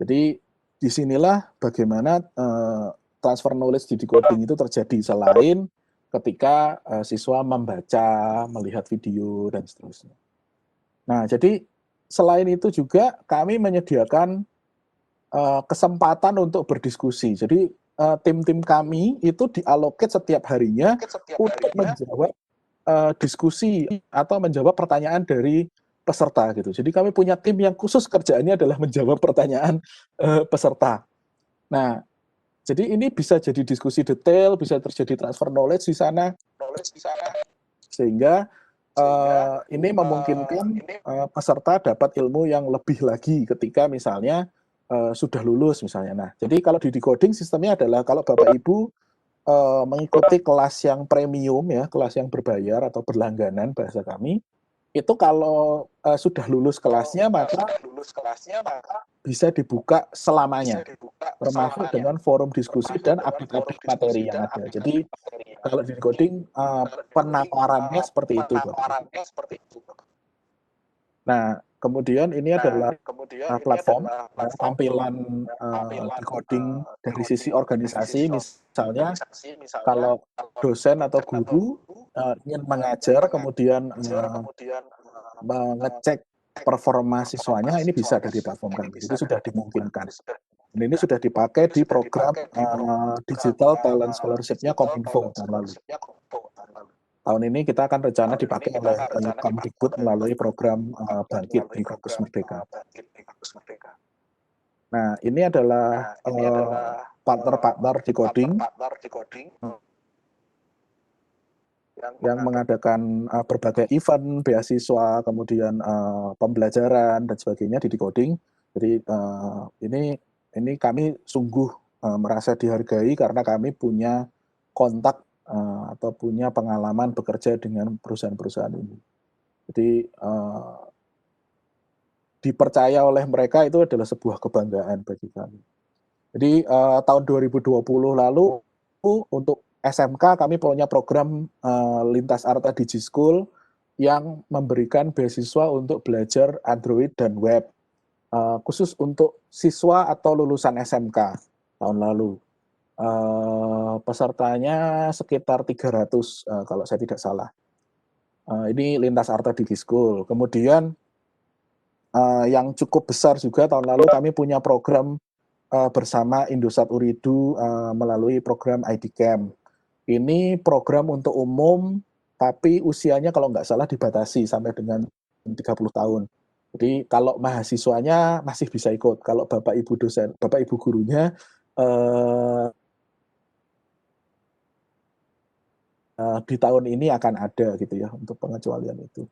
Jadi disinilah bagaimana transfer knowledge di decoding itu terjadi, selain ketika siswa membaca, melihat video, dan seterusnya. Nah, jadi selain itu juga kami menyediakan kesempatan untuk berdiskusi. Jadi tim-tim kami itu diallocate setiap harinya untuk menjawab diskusi atau menjawab pertanyaan dari peserta gitu. Jadi kami punya tim yang khusus kerjaannya adalah menjawab pertanyaan peserta. Nah, jadi ini bisa jadi diskusi detail, bisa terjadi transfer knowledge di sana, sehingga ini memungkinkan peserta dapat ilmu yang lebih lagi ketika misalnya sudah lulus misalnya. Nah, jadi kalau di decoding sistemnya adalah kalau Bapak Ibu mengikuti kelas yang premium ya, kelas yang berbayar atau berlangganan bahasa kami, itu kalau sudah lulus kelasnya maka bisa dibuka selamanya, termasuk dengan forum diskusi dan update-update materi yang ada. Jadi kalau di decoding penawarannya seperti itu, Bapak. Nah, kemudian ini adalah platform tampilan decoding dari sisi organisasi. Misalnya kalau dosen atau guru ingin mengajar, kemudian mengecek performa siswanya, ini bisa dari platform kami. Itu sudah dimungkinkan. Dan ini sudah dipakai di program Digital Talent Scholarship-nya Kominfo tahun lalu. Tahun ini kita akan rencana dipakai oleh Kemdikbud melalui program Bangkit di Kampus Merdeka. Nah, ini adalah partner-partner decoding yang mengadakan berbagai event, beasiswa, kemudian pembelajaran dan sebagainya di decoding. Jadi ini kami sungguh merasa dihargai karena kami punya kontak atau punya pengalaman bekerja dengan perusahaan-perusahaan ini. Jadi dipercaya oleh mereka itu adalah sebuah kebanggaan bagi kami. Jadi tahun 2020 lalu untuk SMK kami punya program Lintas Arta DigiSchool yang memberikan beasiswa untuk belajar Android dan web khusus untuk siswa atau lulusan SMK tahun lalu. Pesertanya sekitar 300 kalau saya tidak salah. Ini Lintas Arta DigiSchool. Kemudian yang cukup besar juga tahun lalu kami punya program bersama Indosat Uridu melalui program ID Camp. Ini program untuk umum, tapi usianya kalau nggak salah dibatasi sampai dengan 30 tahun. Jadi kalau mahasiswanya masih bisa ikut, kalau Bapak Ibu dosen, Bapak Ibu gurunya di tahun ini akan ada gitu ya untuk pengecualian itu.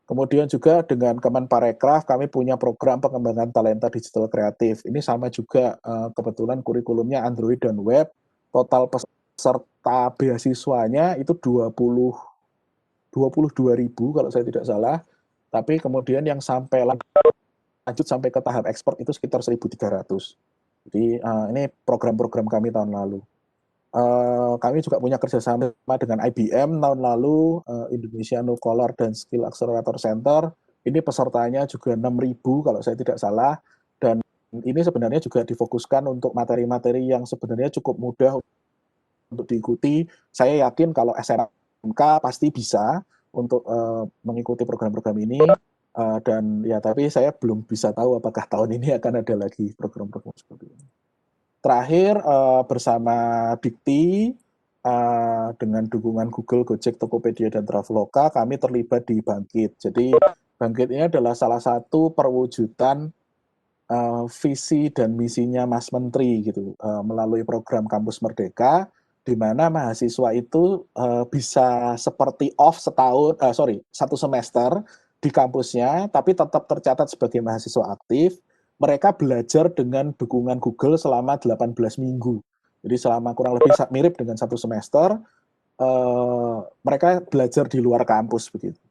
Kemudian juga dengan Kemenparekraf kami punya program pengembangan talenta digital kreatif. Ini sama juga kebetulan kurikulumnya Android dan web. Total peserta beasiswanya itu 22.000 kalau saya tidak salah. Tapi kemudian yang sampai lanjut sampai ke tahap ekspor itu sekitar 1.300. Jadi ini program-program kami tahun lalu. Kami juga punya kerjasama dengan IBM tahun lalu, Indonesia Nuclear dan Skill Accelerator Center. Ini pesertanya juga 6.000 kalau saya tidak salah. Dan ini sebenarnya juga difokuskan untuk materi-materi yang sebenarnya cukup mudah untuk diikuti. Saya yakin kalau SMK pasti bisa untuk mengikuti program-program ini. Dan ya tapi saya belum bisa tahu apakah tahun ini akan ada lagi program-program seperti ini. Terakhir bersama Dikti dengan dukungan Google, Gojek, Tokopedia, dan Traveloka kami terlibat di Bangkit. Jadi Bangkit ini adalah salah satu perwujudan visi dan misinya Mas Menteri gitu melalui program Kampus Merdeka, di mana mahasiswa itu bisa seperti off satu semester di kampusnya, tapi tetap tercatat sebagai mahasiswa aktif. Mereka belajar dengan dukungan Google selama 18 minggu. Jadi selama kurang lebih mirip dengan satu semester, mereka belajar di luar kampus begitu.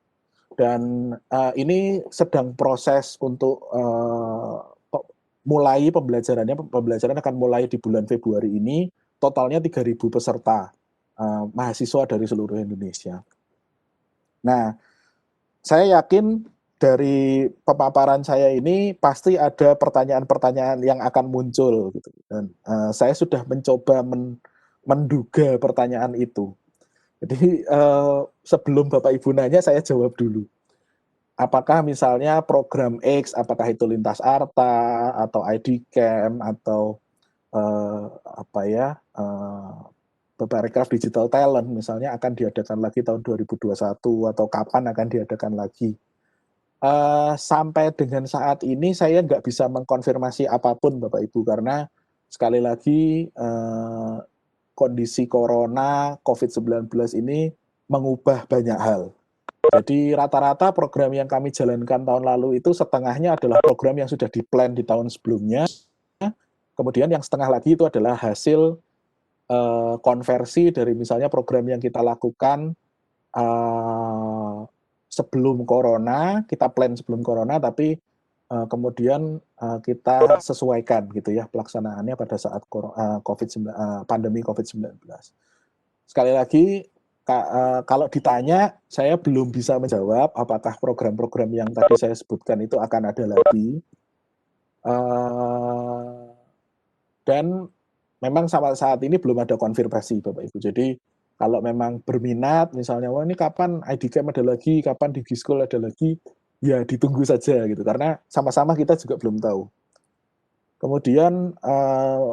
Dan ini sedang proses untuk mulai pembelajarannya. Pembelajaran akan mulai di bulan Februari ini. Totalnya 3.000 peserta mahasiswa dari seluruh Indonesia. Nah, saya yakin dari pemaparan saya ini pasti ada pertanyaan-pertanyaan yang akan muncul gitu. Dan saya sudah mencoba menduga pertanyaan itu. Jadi sebelum Bapak Ibu nanya saya jawab dulu. Apakah misalnya program X, apakah itu Lintas Arta atau ID Camp atau Parekraf Digital Talent misalnya akan diadakan lagi tahun 2021 atau kapan akan diadakan lagi? Sampai dengan saat ini saya nggak bisa mengkonfirmasi apapun Bapak Ibu karena sekali lagi kondisi corona COVID-19 ini mengubah banyak hal. Jadi rata-rata program yang kami jalankan tahun lalu itu setengahnya adalah program yang sudah di-plan di tahun sebelumnya Kemudian yang setengah lagi itu adalah hasil konversi dari misalnya program yang kita lakukan sebelum corona, kita plan sebelum corona, tapi kemudian kita sesuaikan gitu ya pelaksanaannya pada saat pandemi COVID-19. Sekali lagi, kalau ditanya, saya belum bisa menjawab apakah program-program yang tadi saya sebutkan itu akan ada lagi. Dan memang sampai saat ini belum ada konfirmasi Bapak Ibu. Jadi kalau memang berminat, misalnya, wah ini kapan IDCamp ada lagi, kapan DigiSchool ada lagi, ya ditunggu saja gitu. Karena sama-sama kita juga belum tahu. Kemudian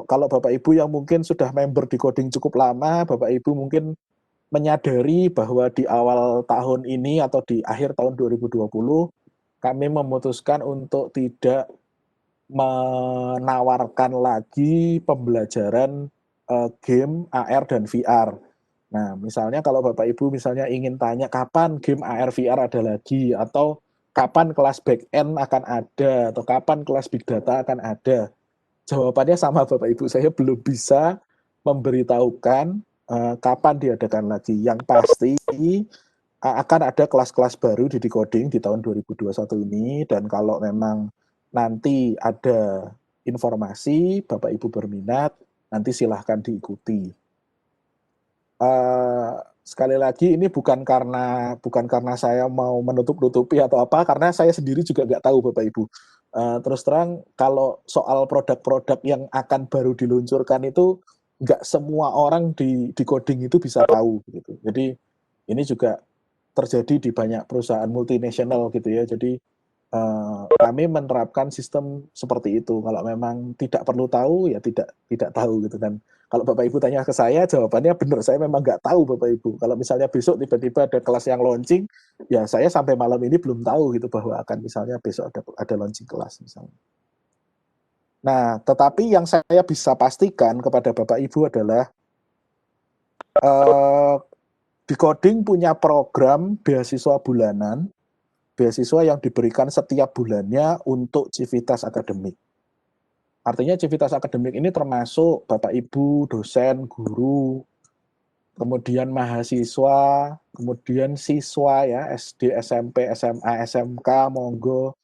kalau Bapak Ibu yang mungkin sudah member di Coding cukup lama, Bapak Ibu mungkin menyadari bahwa di awal tahun ini atau di akhir tahun 2020, kami memutuskan untuk tidak menawarkan lagi pembelajaran game AR dan VR. Nah, misalnya kalau Bapak Ibu misalnya ingin tanya kapan game AR VR ada lagi, atau kapan kelas back-end akan ada, atau kapan kelas big data akan ada, jawabannya sama Bapak Ibu, saya belum bisa memberitahukan kapan diadakan lagi. Yang pasti akan ada kelas-kelas baru di Decoding di tahun 2021 ini, dan kalau memang nanti ada informasi, Bapak Ibu berminat, nanti silahkan diikuti. Sekali lagi ini bukan karena saya mau menutup-nutupi atau apa, karena saya sendiri juga nggak tahu Bapak Ibu. Terus terang kalau soal produk-produk yang akan baru diluncurkan itu nggak semua orang di coding itu bisa tahu gitu. Jadi ini juga terjadi di banyak perusahaan multinasional gitu ya. Jadi kami menerapkan sistem seperti itu. Kalau memang tidak perlu tahu ya tidak tahu gitu. Dan kalau Bapak Ibu tanya ke saya, jawabannya benar, saya memang nggak tahu Bapak Ibu. Kalau misalnya besok tiba-tiba ada kelas yang launching, ya saya sampai malam ini belum tahu gitu bahwa akan misalnya besok ada launching kelas misalnya. Nah, tetapi yang saya bisa pastikan kepada Bapak Ibu adalah Decoding punya program beasiswa bulanan, beasiswa yang diberikan setiap bulannya untuk civitas akademik. Artinya civitas akademik ini termasuk Bapak Ibu, dosen, guru, kemudian mahasiswa, kemudian siswa ya, SD, SMP, SMA, SMK, monggo.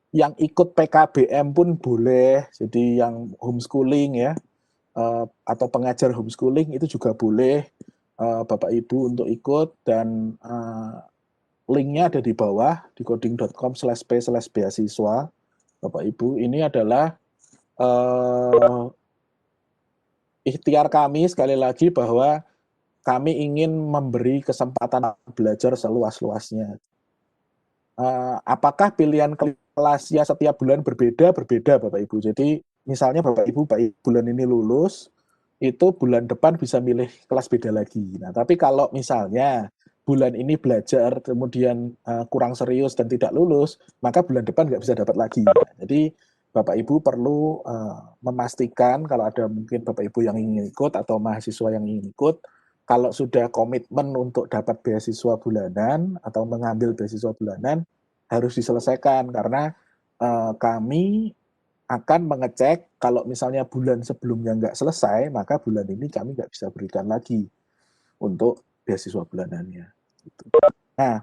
Yang ikut PKBM pun boleh, jadi yang homeschooling ya, atau pengajar homeschooling itu juga boleh Bapak Ibu untuk ikut, dan linknya ada di bawah di coding.com/p/beasiswa. Bapak Ibu, ini adalah ikhtiar kami sekali lagi bahwa kami ingin memberi kesempatan belajar seluas-luasnya. Apakah pilihan kelasnya setiap bulan berbeda Bapak Ibu. Jadi misalnya Bapak Ibu bulan ini lulus, itu bulan depan bisa milih kelas beda lagi. Nah, tapi kalau misalnya bulan ini belajar kemudian kurang serius dan tidak lulus, maka bulan depan nggak bisa dapat lagi. Nah, jadi Bapak Ibu perlu memastikan kalau ada mungkin Bapak Ibu yang ingin ikut atau mahasiswa yang ingin ikut, kalau sudah komitmen untuk dapat beasiswa bulanan atau mengambil beasiswa bulanan, harus diselesaikan, karena kami akan mengecek kalau misalnya bulan sebelumnya nggak selesai, maka bulan ini kami nggak bisa berikan lagi untuk beasiswa bulanannya. Nah,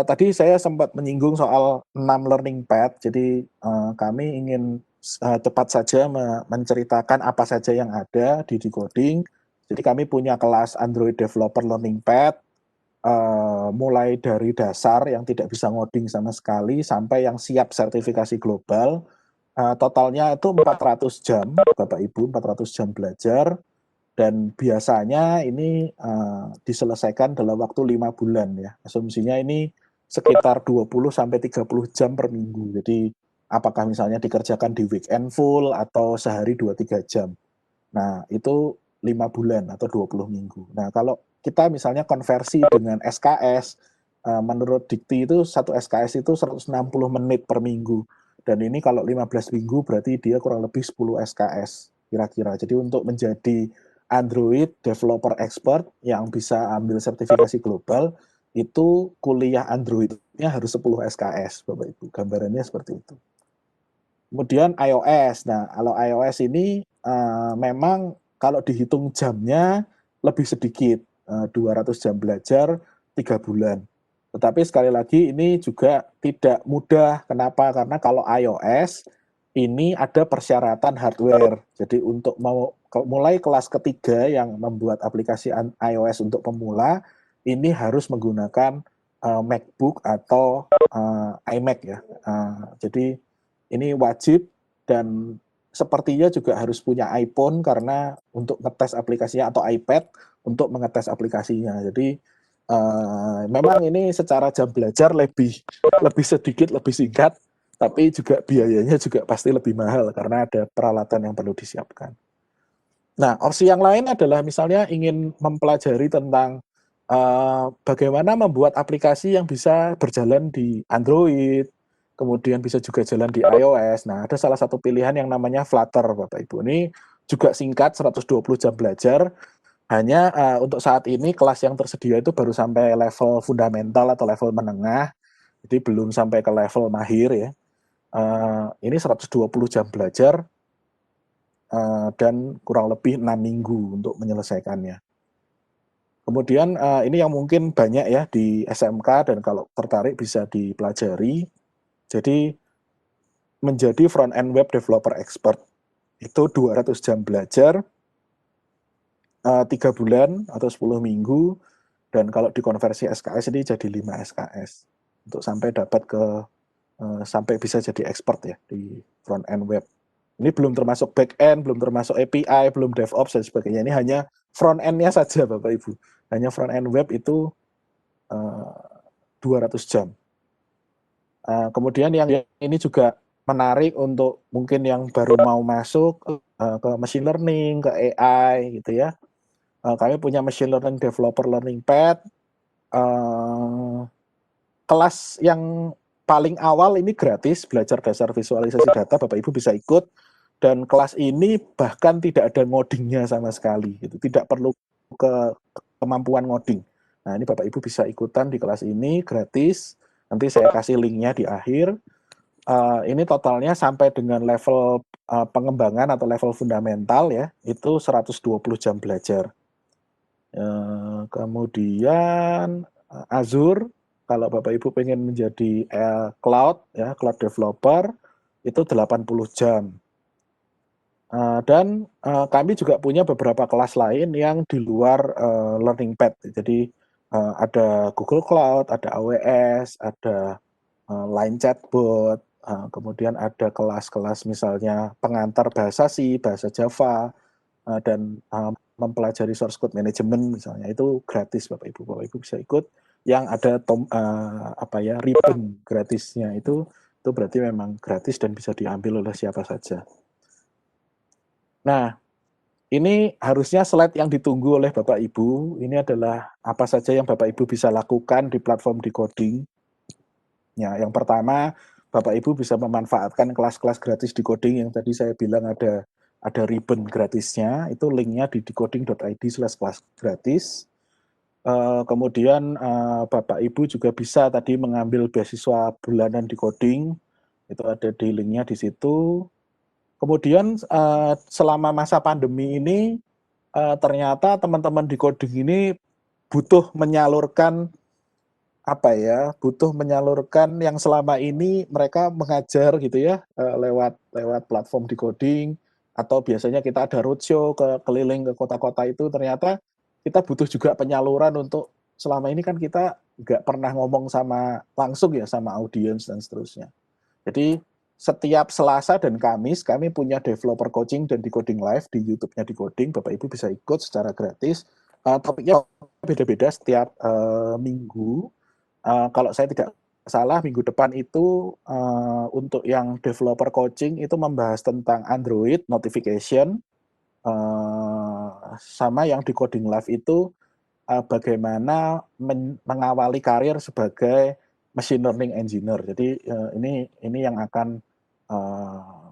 tadi saya sempat menyinggung soal 6 learning path, jadi kami ingin cepat saja menceritakan apa saja yang ada di Decoding. Jadi kami punya kelas Android Developer Learning Path, mulai dari dasar yang tidak bisa ngoding sama sekali sampai yang siap sertifikasi global. Totalnya itu 400 jam, Bapak Ibu, 400 jam belajar, dan biasanya ini diselesaikan dalam waktu 5 bulan ya. Asumsinya ini sekitar 20-30 jam per minggu. Jadi apakah misalnya dikerjakan di weekend full atau sehari 2-3 jam. Nah, itu 5 bulan atau 20 minggu. Nah, kalau kita misalnya konversi dengan SKS, menurut Dikti itu satu SKS itu 160 menit per minggu. Dan ini kalau 15 minggu berarti dia kurang lebih 10 SKS kira-kira. Jadi untuk menjadi Android Developer Expert yang bisa ambil sertifikasi global, itu kuliah Android-nya harus 10 SKS, Bapak Ibu. Gambarannya seperti itu. Kemudian iOS. Nah, kalau iOS ini memang kalau dihitung jamnya lebih sedikit, 200 jam belajar 3 bulan. Tetapi sekali lagi ini juga tidak mudah. Kenapa? Karena kalau iOS ini ada persyaratan hardware. Jadi untuk mau mulai kelas ketiga yang membuat aplikasi iOS untuk pemula, ini harus menggunakan MacBook atau iMac ya. Jadi ini wajib dan sepertinya juga harus punya iPhone karena untuk ngetes aplikasinya atau iPad untuk mengetes aplikasinya. Jadi memang ini secara jam belajar lebih sedikit, lebih singkat, tapi juga biayanya juga pasti lebih mahal karena ada peralatan yang perlu disiapkan. Nah, opsi yang lain adalah misalnya ingin mempelajari tentang bagaimana membuat aplikasi yang bisa berjalan di Android, kemudian bisa juga jalan di iOS. Nah, ada salah satu pilihan yang namanya Flutter, Bapak Ibu. Ini juga singkat, 120 jam belajar. Hanya untuk saat ini kelas yang tersedia itu baru sampai level fundamental atau level menengah, jadi belum sampai ke level mahir ya. Ini 120 jam belajar dan kurang lebih 6 minggu untuk menyelesaikannya. Kemudian ini yang mungkin banyak ya di SMK dan kalau tertarik bisa dipelajari. Jadi menjadi front end web developer expert itu 200 jam belajar, 3 bulan atau 10 minggu, dan kalau dikonversi SKS ini jadi 5 SKS untuk sampai dapat ke sampai bisa jadi expert ya di front end web. Ini belum termasuk back end, belum termasuk API, belum DevOps dan sebagainya. Ini hanya front end-nya saja Bapak Ibu. Hanya front end web itu 200 jam. Kemudian yang ini juga menarik untuk mungkin yang baru mau masuk ke machine learning, ke AI gitu ya. Kami punya machine learning developer learning pad. Kelas yang paling awal ini gratis, belajar dasar visualisasi data, Bapak Ibu bisa ikut. Dan kelas ini bahkan tidak ada ngodingnya sama sekali, gitu. Tidak perlu kemampuan ngoding. Nah, ini Bapak Ibu bisa ikutan di kelas ini gratis. Nanti saya kasih linknya di akhir. Ini totalnya sampai dengan level pengembangan atau level fundamental ya, itu 120 jam belajar. Kemudian Azure, kalau Bapak Ibu pengen menjadi cloud ya, cloud developer itu 80 jam. Dan kami juga punya beberapa kelas lain yang di luar learning pad. Jadi ada Google Cloud, ada AWS, ada Line Chatbot, kemudian ada kelas-kelas misalnya pengantar bahasa C, bahasa Java, dan mempelajari source code management misalnya, itu gratis Bapak Ibu bisa ikut. Yang ada ribbon gratisnya itu berarti memang gratis dan bisa diambil oleh siapa saja. Nah, ini harusnya slide yang ditunggu oleh Bapak Ibu. Ini adalah apa saja yang Bapak Ibu bisa lakukan di platform Decoding. Ya, yang pertama, Bapak Ibu bisa memanfaatkan kelas-kelas gratis Decoding yang tadi saya bilang ada ribbon gratisnya, itu linknya di decoding.id/kelas gratis. Kemudian Bapak Ibu juga bisa tadi mengambil beasiswa bulanan Decoding, itu ada di linknya di situ. Kemudian selama masa pandemi ini ternyata teman-teman Decoding ini butuh menyalurkan yang selama ini mereka mengajar gitu ya lewat platform Decoding, atau biasanya kita ada roadshow keliling ke kota-kota itu, ternyata kita butuh juga penyaluran untuk selama ini kan kita nggak pernah ngomong langsung ya sama audiens dan seterusnya. Jadi setiap Selasa dan Kamis kami punya developer coaching dan Decoding live di YouTube-nya Decoding. Bapak Ibu bisa ikut secara gratis. Topiknya beda-beda setiap minggu. Kalau saya tidak salah minggu depan itu untuk yang developer coaching itu membahas tentang Android notification, sama yang Decoding live itu bagaimana mengawali karir sebagai machine learning engineer. Jadi ini yang akan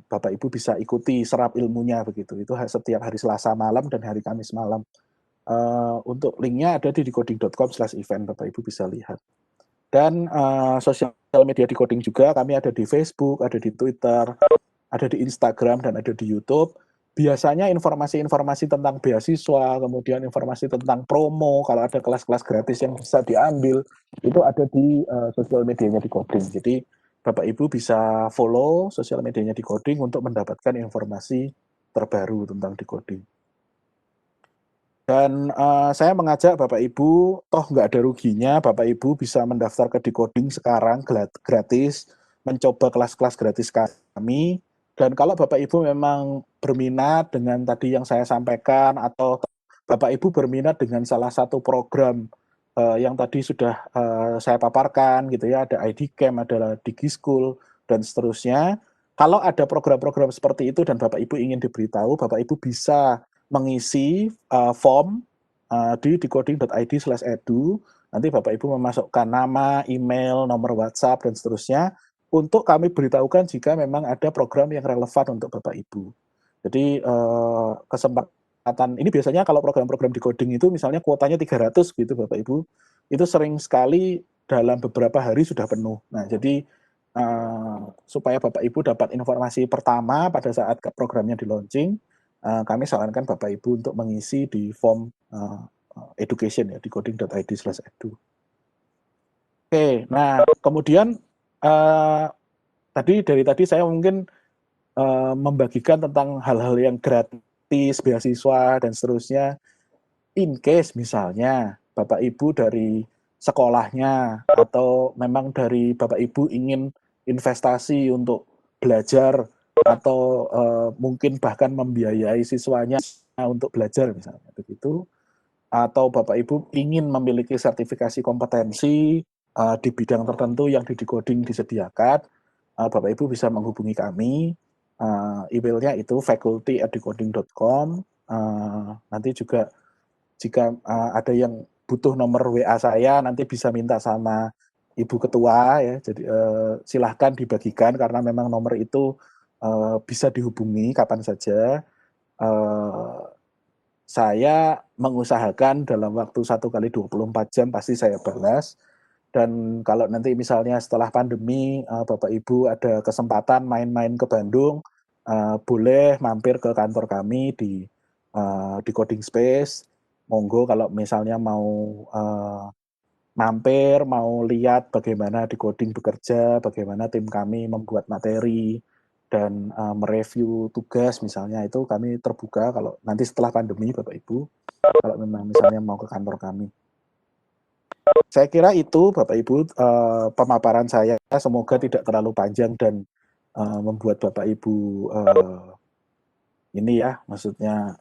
Bapak Ibu bisa ikuti serap ilmunya begitu. Itu setiap hari Selasa malam dan hari Kamis malam. Untuk linknya ada di decoding.com/event, Bapak Ibu bisa lihat. Dan sosial media Decoding juga, kami ada di Facebook, ada di Twitter, ada di Instagram dan ada di YouTube. Biasanya informasi-informasi tentang beasiswa, kemudian informasi tentang promo, kalau ada kelas-kelas gratis yang bisa diambil, itu ada di sosial medianya Decoding. Jadi Bapak Ibu bisa follow sosial medianya Decoding untuk mendapatkan informasi terbaru tentang Decoding. Dan saya mengajak Bapak Ibu, toh nggak ada ruginya, Bapak Ibu bisa mendaftar ke Decoding sekarang gratis, mencoba kelas-kelas gratis kami. Dan kalau Bapak Ibu memang berminat dengan tadi yang saya sampaikan, atau Bapak Ibu berminat dengan salah satu program yang tadi sudah saya paparkan, gitu ya, ada ID Camp, ada DigiSchool, dan seterusnya. Kalau ada program-program seperti itu dan Bapak Ibu ingin diberitahu, Bapak Ibu bisa mengisi form di decoding.id/edu. Nanti Bapak Ibu memasukkan nama, email, nomor WhatsApp, dan seterusnya untuk kami beritahukan jika memang ada program yang relevan untuk Bapak Ibu. Jadi kesempatan ini biasanya kalau program-program decoding itu misalnya kuotanya 300 gitu Bapak Ibu, itu sering sekali dalam beberapa hari sudah penuh. Nah, jadi supaya Bapak Ibu dapat informasi pertama pada saat programnya di launching, kami sarankan Bapak Ibu untuk mengisi di form education ya, decoding.id/edu. Oke, nah kemudian dari tadi saya mungkin membagikan tentang hal-hal yang gratis, beasiswa, dan seterusnya. In case misalnya Bapak Ibu dari sekolahnya atau memang dari Bapak Ibu ingin investasi untuk belajar atau mungkin bahkan membiayai siswanya untuk belajar misalnya begitu, atau Bapak Ibu ingin memiliki sertifikasi kompetensi di bidang tertentu yang di Decoding disediakan, Bapak Ibu bisa menghubungi kami. Emailnya itu faculty@decoding.com. Nanti juga jika ada yang butuh nomor WA saya, nanti bisa minta sama Ibu Ketua ya. Jadi silahkan dibagikan karena memang nomor itu bisa dihubungi kapan saja. Saya mengusahakan dalam waktu 1 kali 24 jam pasti saya balas. Dan kalau nanti misalnya setelah pandemi Bapak Ibu ada kesempatan main-main ke Bandung, boleh mampir ke kantor kami di Decoding Space. Monggo kalau misalnya mau mampir, mau lihat bagaimana Decoding bekerja, bagaimana tim kami membuat materi, dan mereview tugas misalnya, itu kami terbuka kalau nanti setelah pandemi Bapak Ibu, kalau memang misalnya mau ke kantor kami. Saya kira itu Bapak Ibu pemaparan saya, semoga tidak terlalu panjang dan membuat Bapak Ibu ini ya, maksudnya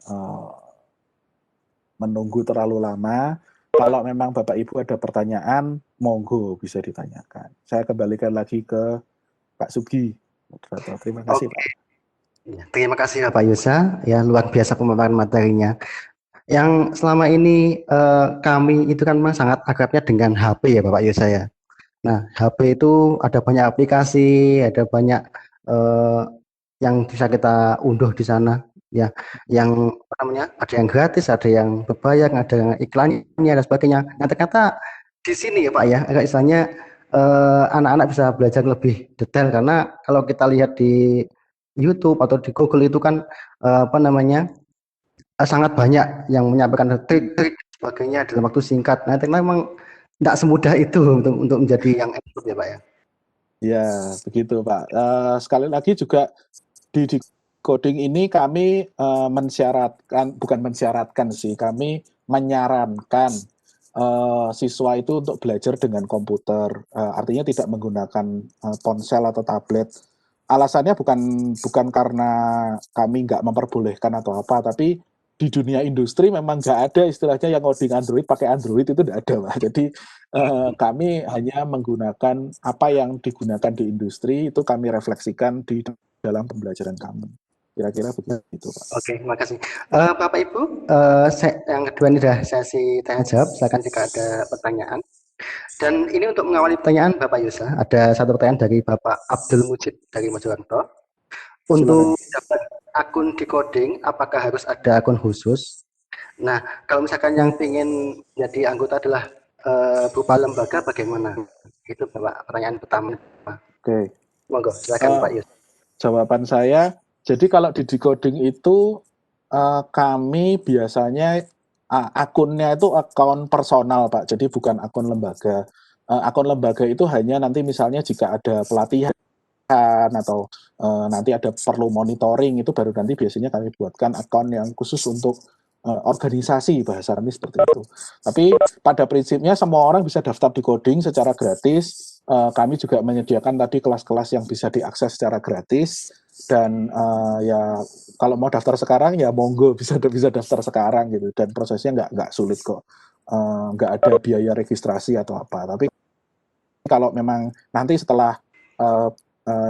menunggu terlalu lama. Kalau memang Bapak Ibu ada pertanyaan, monggo bisa ditanyakan. Saya kembalikan lagi ke Pak Sugi. Terima kasih Pak. Terima kasih Bapak Yusa, ya luar biasa pemaparan materinya. Yang selama ini kami itu kan memang sangat akrabnya dengan HP ya Bapak Yusa ya. Nah, HP itu ada banyak aplikasi, ada banyak yang bisa kita unduh di sana ya. Yang apa namanya? Ada yang gratis, ada yang berbayar, ada yang iklannya dan sebagainya. Nah, ternyata di sini ya Pak ya, agak istilahnya anak-anak bisa belajar lebih detail karena kalau kita lihat di YouTube atau di Google itu kan apa namanya? Sangat banyak yang menyampaikan trik-trik sebagainya dalam waktu singkat. Nah, ternyata memang tidak semudah itu untuk menjadi yang expert ya Pak ya. Ya, begitu Pak. Sekali lagi juga di Decoding ini kami bukan mensyaratkan sih, kami menyarankan siswa itu untuk belajar dengan komputer. Artinya tidak menggunakan ponsel atau tablet. Alasannya bukan karena kami nggak memperbolehkan atau apa, tapi di dunia industri memang nggak ada istilahnya yang coding Android pakai Android, itu tidak ada Pak. Jadi kami hanya menggunakan apa yang digunakan di industri, itu kami refleksikan di dalam pembelajaran kami. Kira-kira begitu Pak. Oke, terima kasih. Bapak Ibu, yang kedua ini sudah sesi tanya jawab. Silakan jika ada pertanyaan. Dan ini untuk mengawali pertanyaan Bapak Yusa, ada satu pertanyaan dari Bapak Abdul Mujid dari Mojokerto. Untuk dapat akun Decoding, apakah harus ada akun khusus? Nah, kalau misalkan yang ingin jadi anggota adalah berupa lembaga, bagaimana? Itu Bapak pertanyaan pertama. Oke. Monggo, silakan Pak Yus. jawaban saya, jadi kalau di decoding itu kami biasanya akunnya itu akun personal, Pak. Jadi bukan akun lembaga. Akun lembaga itu hanya nanti misalnya jika ada pelatihan atau nanti ada perlu monitoring, itu baru nanti biasanya kami buatkan akun yang khusus untuk organisasi, bahasa kami seperti itu. Tapi pada prinsipnya semua orang bisa daftar di coding secara gratis. Kami juga menyediakan tadi kelas-kelas yang bisa diakses secara gratis, dan ya kalau mau daftar sekarang ya monggo, bisa daftar sekarang gitu, dan prosesnya nggak sulit kok. Nggak ada biaya registrasi atau apa. Tapi kalau memang nanti setelah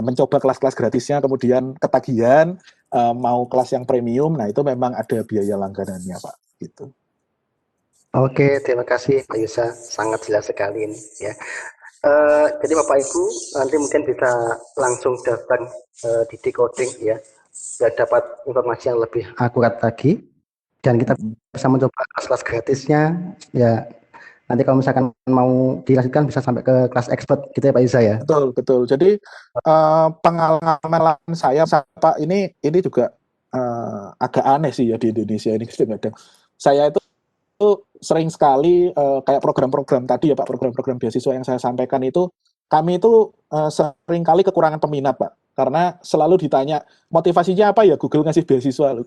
mencoba kelas-kelas gratisnya kemudian ketagihan mau kelas yang premium, nah itu memang ada biaya langganannya, Pak, gitu. Oke, terima kasih Pak Yusa, sangat jelas sekali ini ya. Jadi Bapak Ibu nanti mungkin bisa langsung daftar di decoding ya, biar dapat informasi yang lebih akurat lagi, dan kita bisa mencoba kelas-kelas gratisnya ya. Nanti kalau misalkan mau dilanjutkan bisa sampai ke kelas expert gitu ya Pak Yusa ya. Betul. Jadi pengalaman saya, Pak, ini juga agak aneh sih ya di Indonesia ini kadang-kadang. Saya itu sering sekali kayak program-program tadi ya Pak, program-program beasiswa yang saya sampaikan itu, kami itu sering kali kekurangan peminat, Pak. Karena selalu ditanya motivasinya apa ya, Google ngasih beasiswa.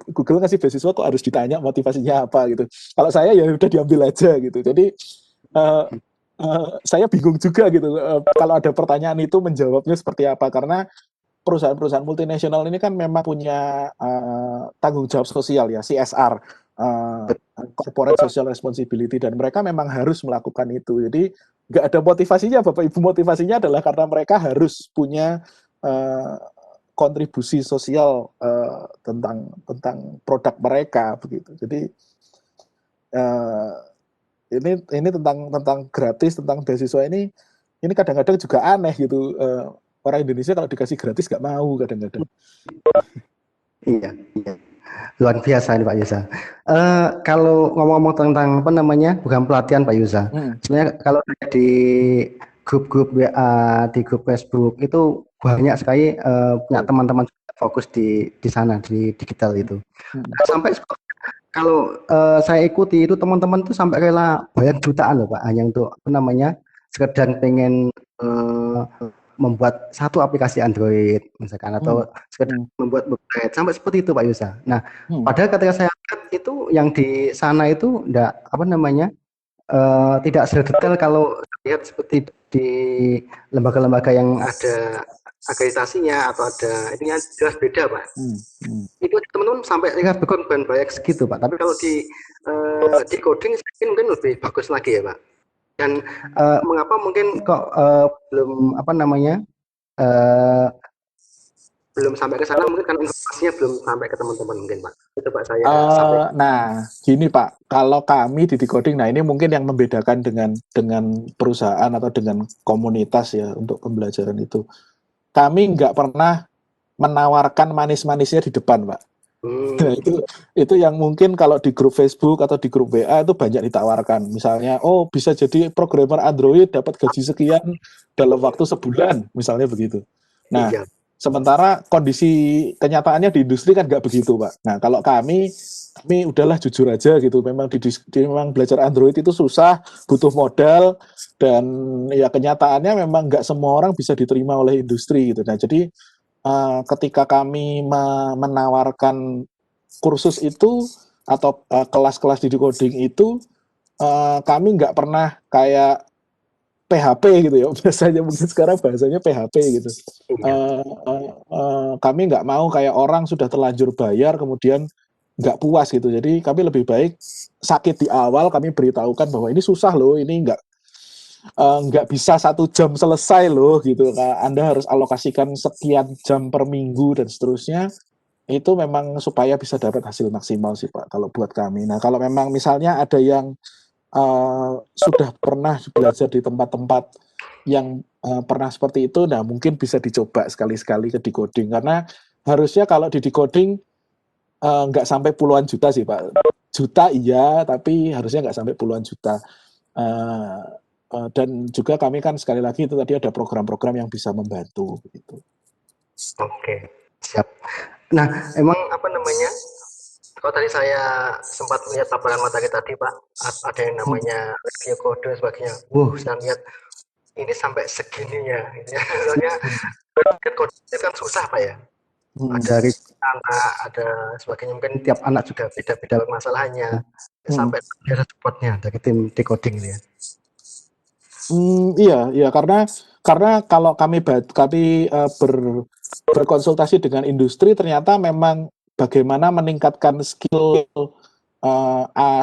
Google ngasih beasiswa kok harus ditanya motivasinya apa gitu. Kalau saya ya udah diambil aja gitu. Jadi saya bingung juga gitu kalau ada pertanyaan itu menjawabnya seperti apa, karena perusahaan-perusahaan multinasional ini kan memang punya tanggung jawab sosial ya, CSR, Corporate Social Responsibility, dan mereka memang harus melakukan itu. Jadi nggak ada motivasinya, Bapak Ibu, motivasinya adalah karena mereka harus punya kontribusi sosial tentang produk mereka begitu. Jadi ini tentang gratis, tentang beasiswa ini kadang-kadang juga aneh gitu. Orang Indonesia kalau dikasih gratis nggak mau kadang-kadang. Iya. Luar biasa ini Pak Yusa. Kalau ngomong-ngomong tentang apa namanya, bukan pelatihan Pak Yusa. Sebenarnya kalau di grup-grup WA, di grup Facebook itu banyak sekali punya teman-teman fokus di sana, di digital itu. Sampai kalau saya ikuti itu teman-teman itu sampai rela bayar jutaan loh Pak, hanya untuk apa namanya, sekedar pengen membuat satu aplikasi Android misalkan, atau sekedar membuat website, sampai seperti itu Pak Yusa. Nah, padahal ketika saya lihat itu yang di sana itu enggak apa namanya, tidak sedetail kalau lihat seperti di lembaga-lembaga yang ada akreditasinya atau ada ini jelas beda Pak. Itu teman-teman sampai lihat berkorban banyak segitu Pak. Tapi kalau di coding mungkin lebih bagus lagi ya Pak. Dan mengapa mungkin kok belum apa namanya, belum sampai ke sana, mungkin karena informasinya belum sampai ke teman-teman mungkin Pak. Itu Pak saya sampaikan. Nah, gini Pak, kalau kami di decoding, nah ini mungkin yang membedakan dengan perusahaan atau dengan komunitas ya untuk pembelajaran itu. Kami nggak pernah menawarkan manis-manisnya di depan, Pak. Nah, itu yang mungkin kalau di grup Facebook atau di grup WA itu banyak ditawarkan. Misalnya, oh bisa jadi programmer Android dapat gaji sekian dalam waktu sebulan, misalnya begitu. Nah, sementara kondisi kenyataannya di industri kan nggak begitu, Pak. Nah, kalau kami udahlah jujur aja gitu. Memang memang belajar Android itu susah, butuh modal, dan ya kenyataannya memang nggak semua orang bisa diterima oleh industri gitu. Nah, jadi ketika kami menawarkan kursus itu atau kelas-kelas di decoding itu, kami nggak pernah kayak PHP gitu ya, biasanya mungkin sekarang bahasanya PHP gitu. Kami nggak mau kayak orang sudah terlanjur bayar kemudian nggak puas gitu. Jadi kami lebih baik sakit di awal, kami beritahukan bahwa ini susah loh, ini nggak bisa 1 jam selesai loh gitu. Anda harus alokasikan sekian jam per minggu dan seterusnya. Itu memang supaya bisa dapat hasil maksimal sih Pak kalau buat kami. Nah, kalau memang misalnya ada yang sudah pernah belajar di tempat-tempat yang pernah seperti itu, nah mungkin bisa dicoba sekali-sekali ke decoding, karena harusnya kalau di decoding nggak sampai puluhan juta sih Pak. Juta iya, tapi harusnya nggak sampai puluhan juta. Dan juga kami kan sekali lagi itu tadi ada program-program yang bisa membantu begitu. Oke, siap. Nah, emang apa namanya? Kalau tadi saya sempat melihat paparan materi tadi, Pak, ada yang namanya review kode dan sebagainya. Saya lihat ini sampai segininya, gitu ya. Soalnya kode itu kan susah, Pak ya. Ada review anak, ada sebagainya. Mungkin tiap anak juga beda-beda masalahnya. Sampai ada supportnya dari tim decoding ini ya. Iya, karena kalau kami berkonsultasi dengan industri, ternyata memang bagaimana meningkatkan skill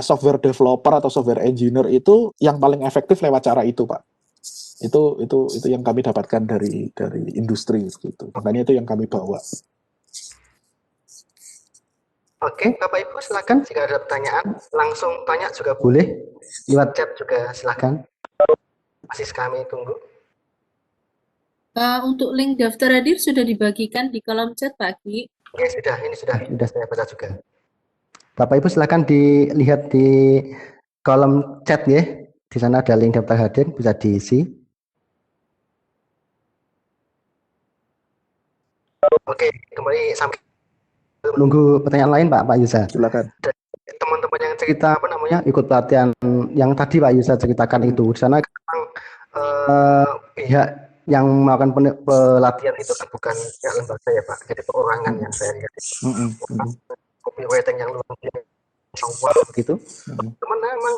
software developer atau software engineer itu yang paling efektif lewat cara itu, Pak. Itu yang kami dapatkan dari industri gitu. Makanya itu yang kami bawa. Oke, Bapak Ibu silakan jika ada pertanyaan langsung tanya juga boleh, lewat chat juga silakan. Masih kami tunggu. Untuk link daftar hadir sudah dibagikan di kolom chat, Pak Ki. Oke, ini sudah saya baca juga. Bapak Ibu silakan dilihat di kolom chat ya. Di sana ada link daftar hadir, bisa diisi. Oke, kembali sampai menunggu pertanyaan lain Pak Yusa. Silakan. Teman-teman yang cerita apa namanya ikut pelatihan yang tadi Pak Yusa ceritakan itu, di sana memang pihak yang melakukan pelatihan itu kan bukan pihak lembaga ya Pak, jadi perorangan yang saya lihat. Copywriting yang luar biasa begitu. Teman memang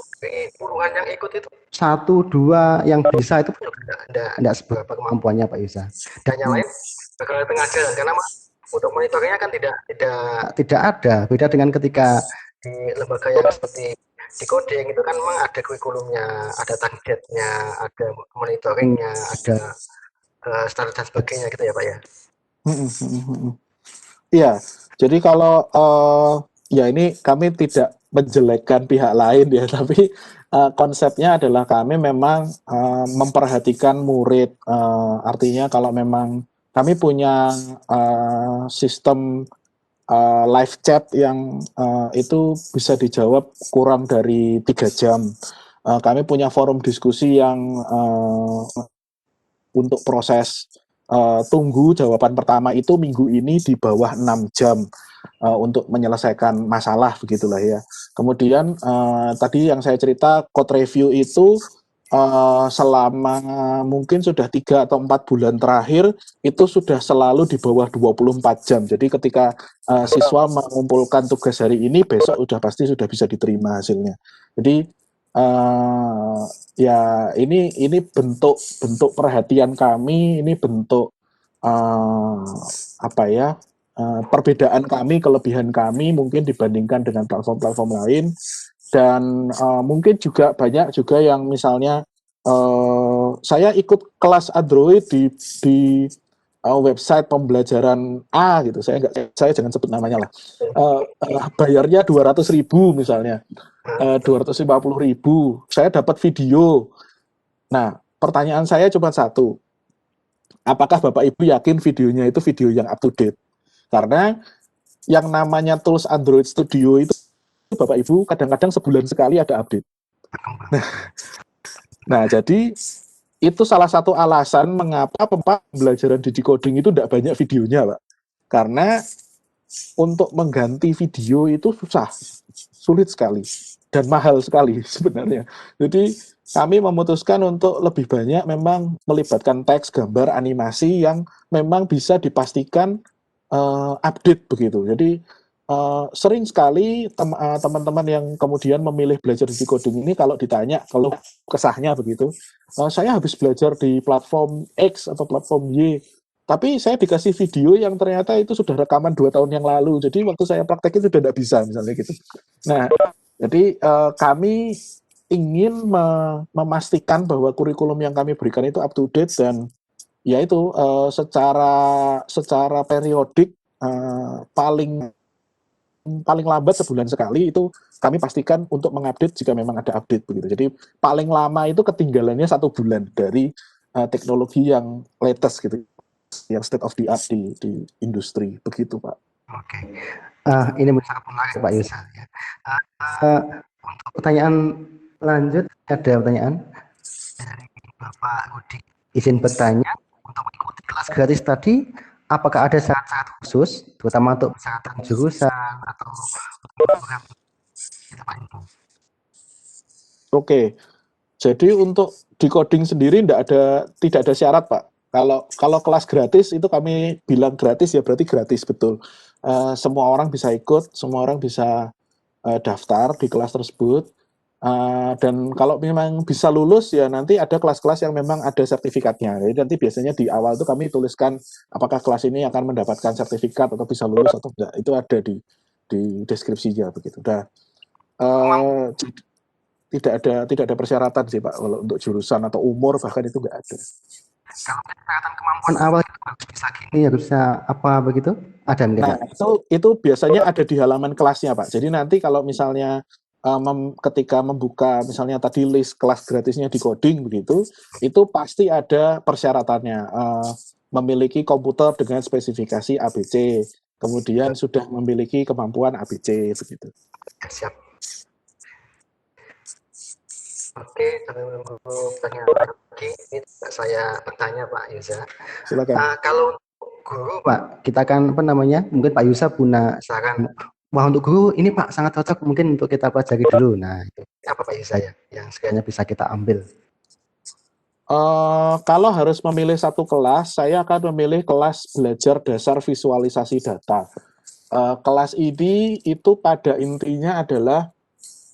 puluhan yang ikut itu 1-2 yang bisa itu pun juga tidak seberapa kemampuannya Pak Yusa. Dan yang lain bakal tengah jalan karena untuk monitoringnya kan tidak ada. Beda dengan ketika di lembaga yang seperti di coding itu kan memang ada kurikulumnya, ada targetnya, ada monitoringnya, ada standar dan sebagainya gitu ya Pak ya. Iya, jadi kalau ya ini kami tidak menjelekkan pihak lain ya, tapi konsepnya adalah kami memang memperhatikan murid. Artinya kalau memang kami punya sistem live chat yang itu bisa dijawab kurang dari 3 jam. Kami punya forum diskusi yang untuk proses tunggu jawaban pertama itu minggu ini di bawah 6 jam untuk menyelesaikan masalah begitulah ya. Kemudian tadi yang saya cerita code review itu selama mungkin sudah 3 atau 4 bulan terakhir itu sudah selalu di bawah 24 jam. Jadi ketika siswa mengumpulkan tugas hari ini, besok pasti sudah bisa diterima hasilnya. Jadi ya ini bentuk perhatian kami, ini bentuk apa ya, perbedaan kami, kelebihan kami mungkin dibandingkan dengan platform-platform lain. Dan mungkin juga banyak juga yang misalnya saya ikut kelas Android di website pembelajaran A gitu, saya jangan sebut namanya lah, bayarnya 200.000 misalnya, 250.000, saya dapat video. Nah, pertanyaan saya cuma satu, apakah Bapak Ibu yakin videonya itu video yang up to date? Karena yang namanya tools Android Studio itu Bapak Ibu kadang-kadang sebulan sekali ada update. Nah, jadi itu salah satu alasan mengapa pembelajaran di decoding itu tidak banyak videonya, Pak. Karena untuk mengganti video itu sulit sekali dan mahal sekali sebenarnya. Jadi kami memutuskan untuk lebih banyak memang melibatkan teks, gambar, animasi yang memang bisa dipastikan update begitu. Jadi sering sekali teman-teman yang kemudian memilih belajar di coding ini kalau ditanya, kalau kesahnya begitu, saya habis belajar di platform X atau platform Y, tapi saya dikasih video yang ternyata itu sudah rekaman 2 tahun yang lalu, jadi waktu saya praktek itu sudah tidak bisa misalnya gitu. Nah, jadi kami ingin memastikan bahwa kurikulum yang kami berikan itu up to date dan yaitu secara periodik, paling lambat sebulan sekali itu kami pastikan untuk mengupdate jika memang ada update begitu. Jadi paling lama itu ketinggalannya 1 bulan dari teknologi yang latest gitu, yang state of the art di industri begitu Pak. Oke, ini sangat menarik Pak Yusa. Ya. Untuk pertanyaan lanjut, ada pertanyaan dari Bapak Udik. Izin bertanya, untuk mengikuti kelas gratis tadi apakah ada syarat-syarat khusus, terutama untuk persyaratan jurusan atau program gitu, Pak Ibu? Oke, jadi untuk di coding sendiri tidak ada syarat, Pak. Kalau kelas gratis itu kami bilang gratis ya berarti gratis betul. Semua orang bisa ikut, semua orang bisa daftar di kelas tersebut. Dan kalau memang bisa lulus ya nanti ada kelas-kelas yang memang ada sertifikatnya. Jadi nanti biasanya di awal itu kami tuliskan apakah kelas ini akan mendapatkan sertifikat atau bisa lulus atau tidak. Itu ada di deskripsinya begitu. Nah, tidak ada persyaratan sih Pak kalau untuk jurusan atau umur bahkan itu nggak ada. Kalau persyaratan kemampuan awal itu harus bisa gini, harus bisa apa begitu? Ada mungkin, Nah, Pak? itu biasanya ada di halaman kelasnya, Pak. Jadi nanti kalau misalnya ketika membuka misalnya tadi list kelas gratisnya di coding begitu, itu pasti ada persyaratannya. Memiliki komputer dengan spesifikasi ABC, kemudian sudah memiliki kemampuan ABC begitu. Siap. Oke, sambil menunggu pertanyaan lagi, ini saya bertanya Pak Yusa. Silakan. Kalau guru Pak, kita kan apa namanya, mungkin Pak Yusa punya saran, wah untuk guru ini Pak sangat cocok mungkin untuk kita pelajari dulu. Nah, itu apa Pak Yusa ya, yang sekiranya bisa kita ambil? Kalau harus memilih satu kelas, saya akan memilih kelas belajar dasar visualisasi data. Kelas ini itu pada intinya adalah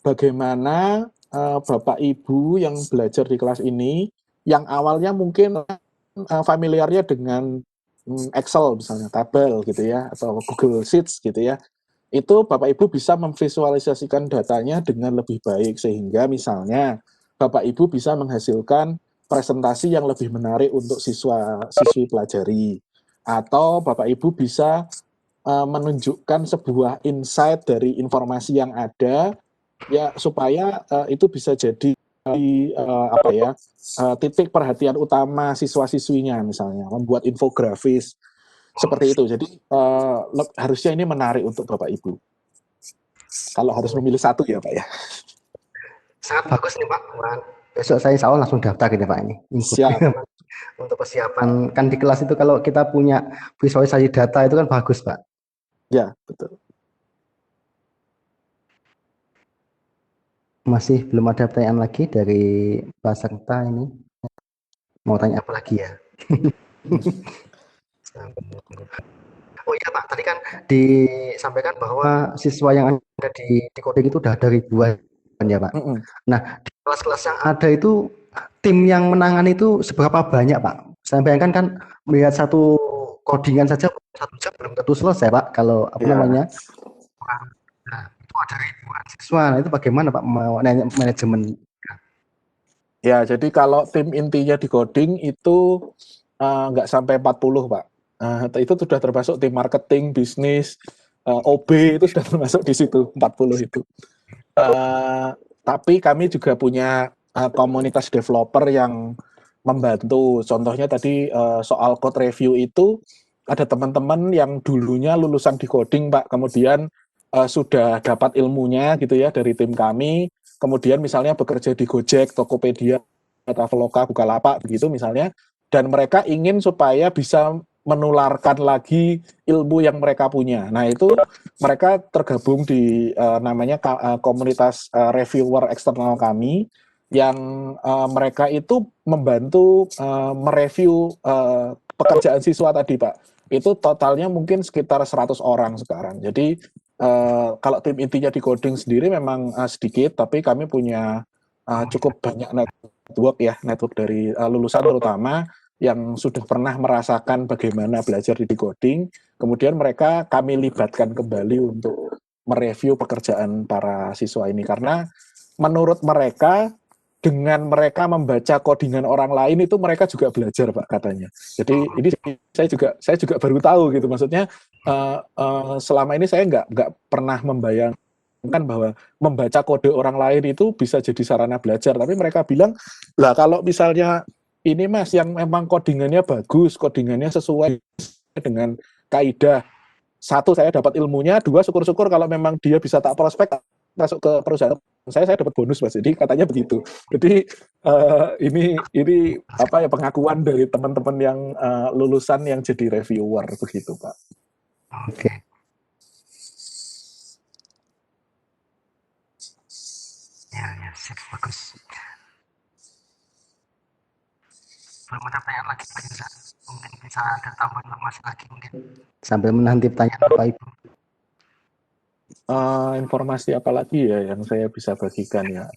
bagaimana Bapak Ibu yang belajar di kelas ini, yang awalnya mungkin familiarnya dengan Excel misalnya, tabel gitu ya, atau Google Sheets gitu ya, itu Bapak Ibu bisa memvisualisasikan datanya dengan lebih baik, sehingga misalnya Bapak Ibu bisa menghasilkan presentasi yang lebih menarik untuk siswi pelajari, atau Bapak Ibu bisa menunjukkan sebuah insight dari informasi yang ada ya supaya itu bisa jadi titik perhatian utama siswa-siswinya, misalnya membuat infografis seperti itu. Jadi harusnya ini menarik untuk Bapak Ibu. Kalau harus memilih satu ya Pak ya. Sangat bagus nih Pak. Besok saya insya Allah langsung daftar gitu Pak ini. Siap. Untuk persiapan, kan di kelas itu kalau kita punya visualisasi data itu kan bagus Pak. Ya, betul. Masih belum ada pertanyaan lagi dari peserta ini. Mau tanya apa lagi ya? Oh iya Pak, tadi kan disampaikan bahwa siswa yang ada di coding itu udah ada ribuan ya Pak. Nah, di kelas-kelas yang ada itu tim yang menangani itu seberapa banyak Pak? Saya bayangkan kan melihat satu codingan saja 1 jam belum tentu selesai Pak. Kalau apa namanya? Nah, itu ada ribuan siswa. Nah, itu bagaimana Pak manajemen? Ya, jadi kalau tim intinya di coding itu nggak sampai 40 Pak. Itu sudah termasuk tim marketing, bisnis, OB itu sudah termasuk di situ 40 itu. Tapi kami juga punya komunitas developer yang membantu. Contohnya tadi soal code review itu ada teman-teman yang dulunya lulusan di coding Pak, kemudian sudah dapat ilmunya gitu ya dari tim kami, kemudian misalnya bekerja di Gojek, Tokopedia, Traveloka, Bukalapak begitu misalnya, dan mereka ingin supaya bisa menularkan lagi ilmu yang mereka punya. Nah itu mereka tergabung di namanya komunitas reviewer eksternal kami, yang mereka itu membantu mereview pekerjaan siswa tadi Pak. Itu totalnya mungkin sekitar 100 orang sekarang. Jadi kalau tim intinya di coding sendiri memang sedikit, tapi kami punya cukup banyak network dari lulusan terutama yang sudah pernah merasakan bagaimana belajar di coding, kemudian mereka kami libatkan kembali untuk mereview pekerjaan para siswa ini, karena menurut mereka dengan mereka membaca codingan orang lain itu mereka juga belajar Pak katanya. Jadi ini saya juga baru tahu gitu, maksudnya selama ini saya nggak pernah membayangkan bahwa membaca kode orang lain itu bisa jadi sarana belajar, tapi mereka bilang lah kalau misalnya ini Mas yang memang codingannya bagus, codingannya sesuai dengan kaidah, 1 saya dapat ilmunya, 2 syukur-syukur kalau memang dia bisa tak prospek masuk ke perusahaan saya dapat bonus Mas. Jadi katanya begitu. Jadi ini apa ya, pengakuan dari teman-teman yang lulusan yang jadi reviewer begitu Pak. Oke. Ya, sip, bagus. Belum ada pertanyaan lagi Pak Yusa. Mungkin bisa ada tambahan informasi lagi mungkin. Sambil menanti pertanyaan Bapak Ibu. Informasi apa lagi ya yang saya bisa bagikan ya?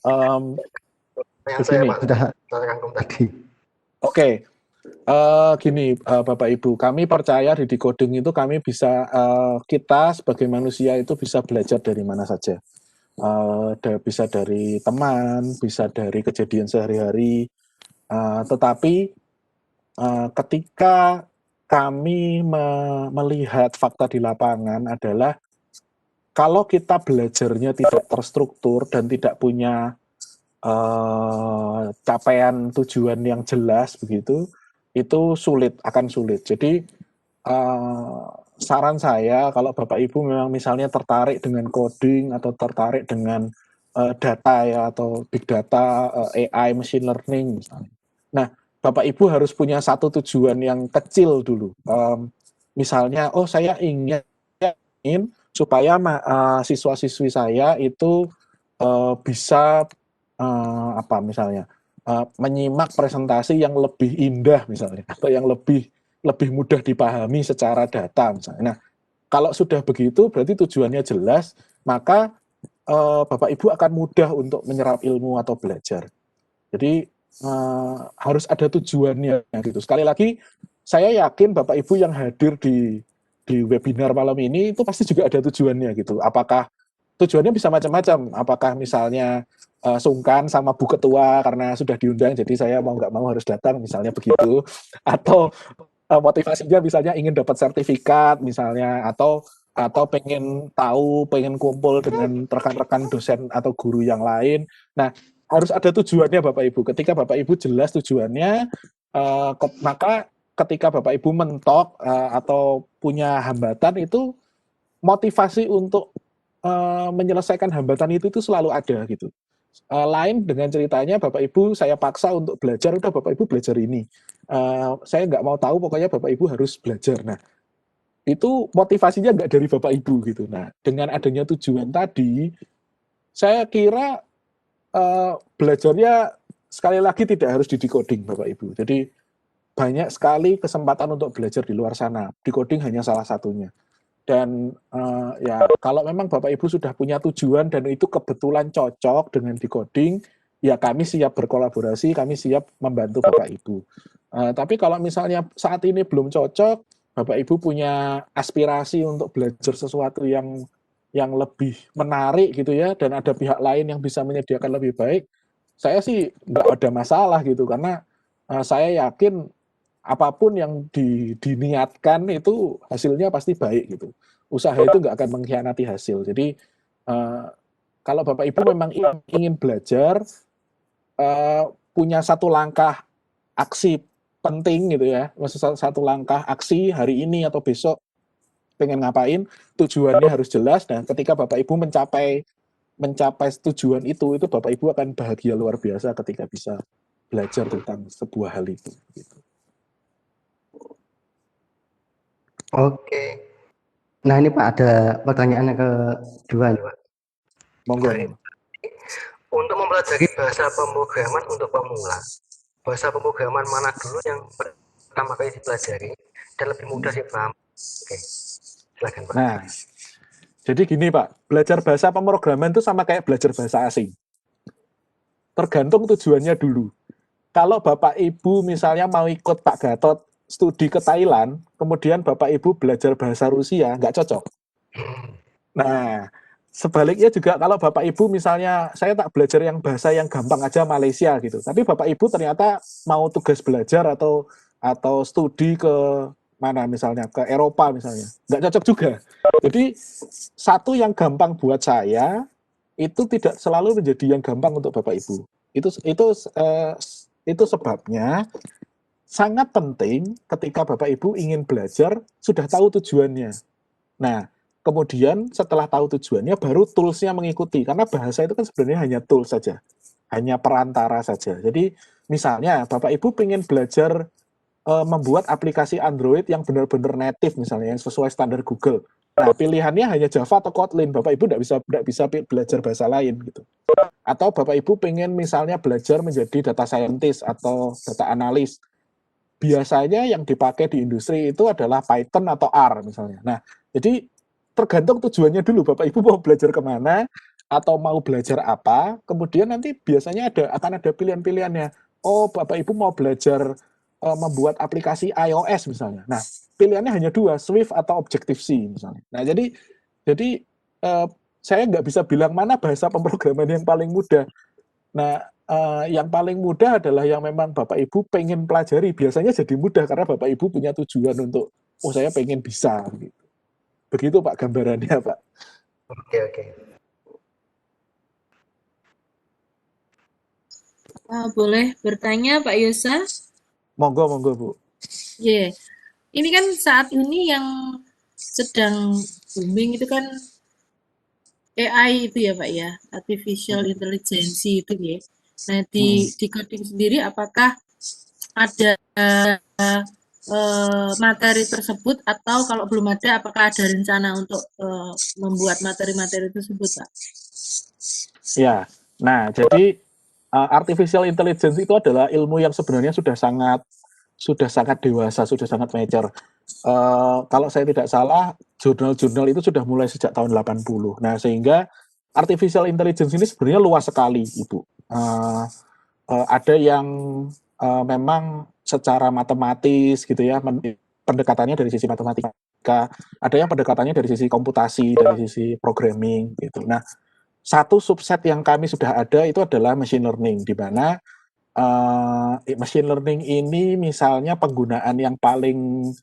Yang saya Pak sudah rangkum tadi. Oke. Gini Bapak Ibu, kami percaya di Decoding itu kami bisa kita sebagai manusia itu bisa belajar dari mana saja. Bisa dari teman, bisa dari kejadian sehari-hari. Tetapi ketika kami melihat fakta di lapangan adalah kalau kita belajarnya tidak terstruktur dan tidak punya capaian tujuan yang jelas begitu, itu akan sulit. Jadi saran saya kalau Bapak Ibu memang misalnya tertarik dengan coding atau tertarik dengan data ya atau big data, AI, machine learning misalnya. Nah, Bapak Ibu harus punya satu tujuan yang kecil dulu. Misalnya, saya ingin supaya siswa-siswi saya itu bisa misalnya menyimak presentasi yang lebih indah misalnya atau yang lebih mudah dipahami secara data misalnya. Nah, kalau sudah begitu berarti tujuannya jelas, maka Bapak Ibu akan mudah untuk menyerap ilmu atau belajar. Jadi harus ada tujuannya gitu. Sekali lagi saya yakin Bapak Ibu yang hadir di webinar malam ini itu pasti juga ada tujuannya gitu. Apakah tujuannya bisa macam-macam? Apakah misalnya sungkan sama Bu Ketua karena sudah diundang, jadi saya mau nggak mau harus datang misalnya begitu, atau motivasinya misalnya ingin dapat sertifikat misalnya, atau pengen tahu, pengen kumpul dengan rekan-rekan dosen atau guru yang lain. Nah, harus ada tujuannya Bapak Ibu. Ketika Bapak Ibu jelas tujuannya, maka ketika Bapak Ibu mentok atau punya hambatan, itu motivasi untuk menyelesaikan hambatan itu selalu ada gitu. Lain dengan ceritanya Bapak Ibu saya paksa untuk belajar, udah Bapak Ibu belajar ini. Saya nggak mau tahu, pokoknya Bapak Ibu harus belajar. Nah, itu motivasinya nggak dari Bapak Ibu gitu. Nah, dengan adanya tujuan tadi, saya kira belajarnya sekali lagi tidak harus di decoding Bapak Ibu. Jadi banyak sekali kesempatan untuk belajar di luar sana. Decoding hanya salah satunya. Dan ya kalau memang Bapak Ibu sudah punya tujuan dan itu kebetulan cocok dengan decoding, ya kami siap berkolaborasi, kami siap membantu Bapak Ibu. Tapi kalau misalnya saat ini belum cocok, Bapak Ibu punya aspirasi untuk belajar sesuatu yang lebih menarik gitu ya, dan ada pihak lain yang bisa menyediakan lebih baik, saya sih nggak ada masalah gitu, karena saya yakin apapun yang diniatkan itu hasilnya pasti baik gitu. Usaha itu nggak akan mengkhianati hasil. Jadi kalau Bapak Ibu memang ingin belajar, punya satu langkah aksi penting gitu ya, maksud satu langkah aksi hari ini atau besok pengen ngapain, tujuannya harus jelas. Dan ketika Bapak Ibu mencapai tujuan itu Bapak Ibu akan bahagia luar biasa ketika bisa belajar tentang sebuah hal itu. Gitu. Oke. Nah ini Pak, ada pertanyaan yang kedua nih Pak. Monggo. Untuk mempelajari bahasa pemrograman untuk pemula, bahasa pemrograman mana dulu yang pertama kali dipelajari dan lebih mudah dipahami? Oke, silakan Pak. Nah, jadi gini Pak, belajar bahasa pemrograman itu sama kayak belajar bahasa asing. Tergantung tujuannya dulu. Kalau Bapak Ibu misalnya mau ikut Pak Gatot studi ke Thailand, kemudian Bapak Ibu belajar bahasa Rusia, nggak cocok. Nah, sebaliknya juga kalau Bapak Ibu misalnya, saya tak belajar yang bahasa yang gampang aja Malaysia gitu, tapi Bapak Ibu ternyata mau tugas belajar atau studi ke mana misalnya, ke Eropa misalnya, nggak cocok juga. Jadi, satu yang gampang buat saya, itu tidak selalu menjadi yang gampang untuk Bapak Ibu. Itu sebabnya sangat penting ketika Bapak Ibu ingin belajar, sudah tahu tujuannya. Nah, kemudian setelah tahu tujuannya baru tools-nya mengikuti, karena bahasa itu kan sebenarnya hanya tools saja, hanya perantara saja. Jadi misalnya Bapak Ibu pengen belajar membuat aplikasi Android yang benar-benar native misalnya, yang sesuai standar Google. Nah, pilihannya hanya Java atau Kotlin. Bapak Ibu tidak bisa belajar bahasa lain gitu. Atau Bapak Ibu pengen misalnya belajar menjadi data scientist atau data analis. Biasanya yang dipakai di industri itu adalah Python atau R misalnya. Nah, jadi tergantung tujuannya dulu. Bapak Ibu mau belajar kemana atau mau belajar apa. Kemudian nanti biasanya akan ada pilihan-pilihannya. Oh, Bapak Ibu mau belajar membuat aplikasi iOS misalnya. Nah, pilihannya hanya dua, Swift atau Objective-C misalnya. Nah, jadi saya nggak bisa bilang mana bahasa pemrograman yang paling mudah. Nah, yang paling mudah adalah yang memang Bapak Ibu pengen pelajari. Biasanya jadi mudah karena Bapak Ibu punya tujuan untuk, oh saya pengen bisa. Gitu. Begitu Pak gambarannya Pak. Oke. Boleh bertanya Pak Yosa? Monggo Bu. Yeah. Ini kan saat ini yang sedang booming itu kan AI itu ya Pak ya, Artificial Intelligence itu ya. Nah di coding sendiri apakah ada materi tersebut atau kalau belum ada apakah ada rencana untuk membuat materi-materi tersebut Pak? Ya, nah jadi artificial intelligence itu adalah ilmu yang sebenarnya sudah sangat dewasa, sudah sangat mature. Kalau saya tidak salah, jurnal-jurnal itu sudah mulai sejak tahun 80. Nah, sehingga artificial intelligence ini sebenarnya luas sekali, Ibu. Ada yang memang secara matematis gitu ya, pendekatannya dari sisi matematika, ada yang pendekatannya dari sisi komputasi, dari sisi programming gitu. Nah, satu subset yang kami sudah ada itu adalah machine learning, di mana machine learning ini misalnya penggunaan yang paling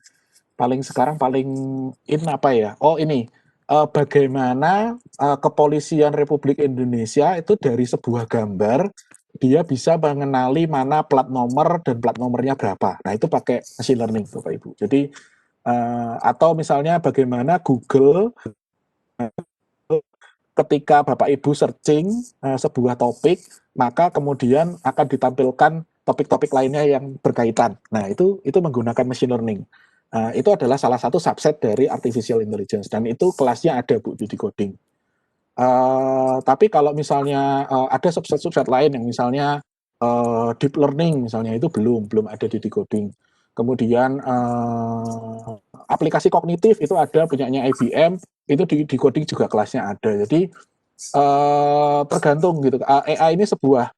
sekarang paling in apa ya? Oh ini bagaimana kepolisian Republik Indonesia itu dari sebuah gambar dia bisa mengenali mana plat nomor dan plat nomornya berapa. Nah itu pakai machine learning Bapak Ibu. Jadi atau misalnya bagaimana Google ketika Bapak Ibu searching sebuah topik, maka kemudian akan ditampilkan topik-topik lainnya yang berkaitan. Nah, itu menggunakan machine learning. Itu adalah salah satu subset dari artificial intelligence dan itu kelasnya ada Bu di decoding. Tapi kalau misalnya ada subset-subset lain yang misalnya deep learning misalnya itu belum ada di decoding. Kemudian aplikasi kognitif itu ada punyanya IBM, itu di decoding juga kelasnya ada. Jadi tergantung gitu. AI ini sebuah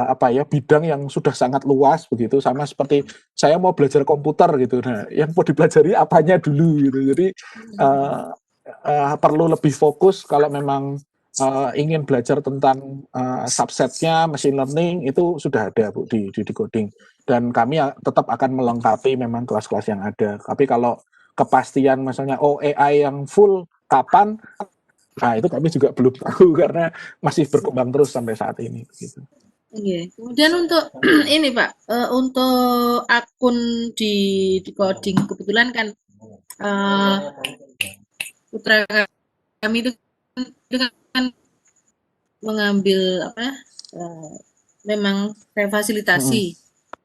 apa ya bidang yang sudah sangat luas begitu, sama seperti saya mau belajar komputer gitu. Nah, yang mau dipelajari apanya dulu gitu. Jadi perlu lebih fokus kalau memang ingin belajar tentang subsetnya machine learning itu sudah ada Bu di decoding, dan kami tetap akan melengkapi memang kelas-kelas yang ada. Tapi kalau kepastian misalnya AI yang full kapan, nah itu kami juga belum tahu karena masih berkembang terus sampai saat ini gitu. Oke. Kemudian untuk ini Pak, untuk akun di decoding kebetulan kan putra kami itu kan mengambil apa memang saya fasilitasi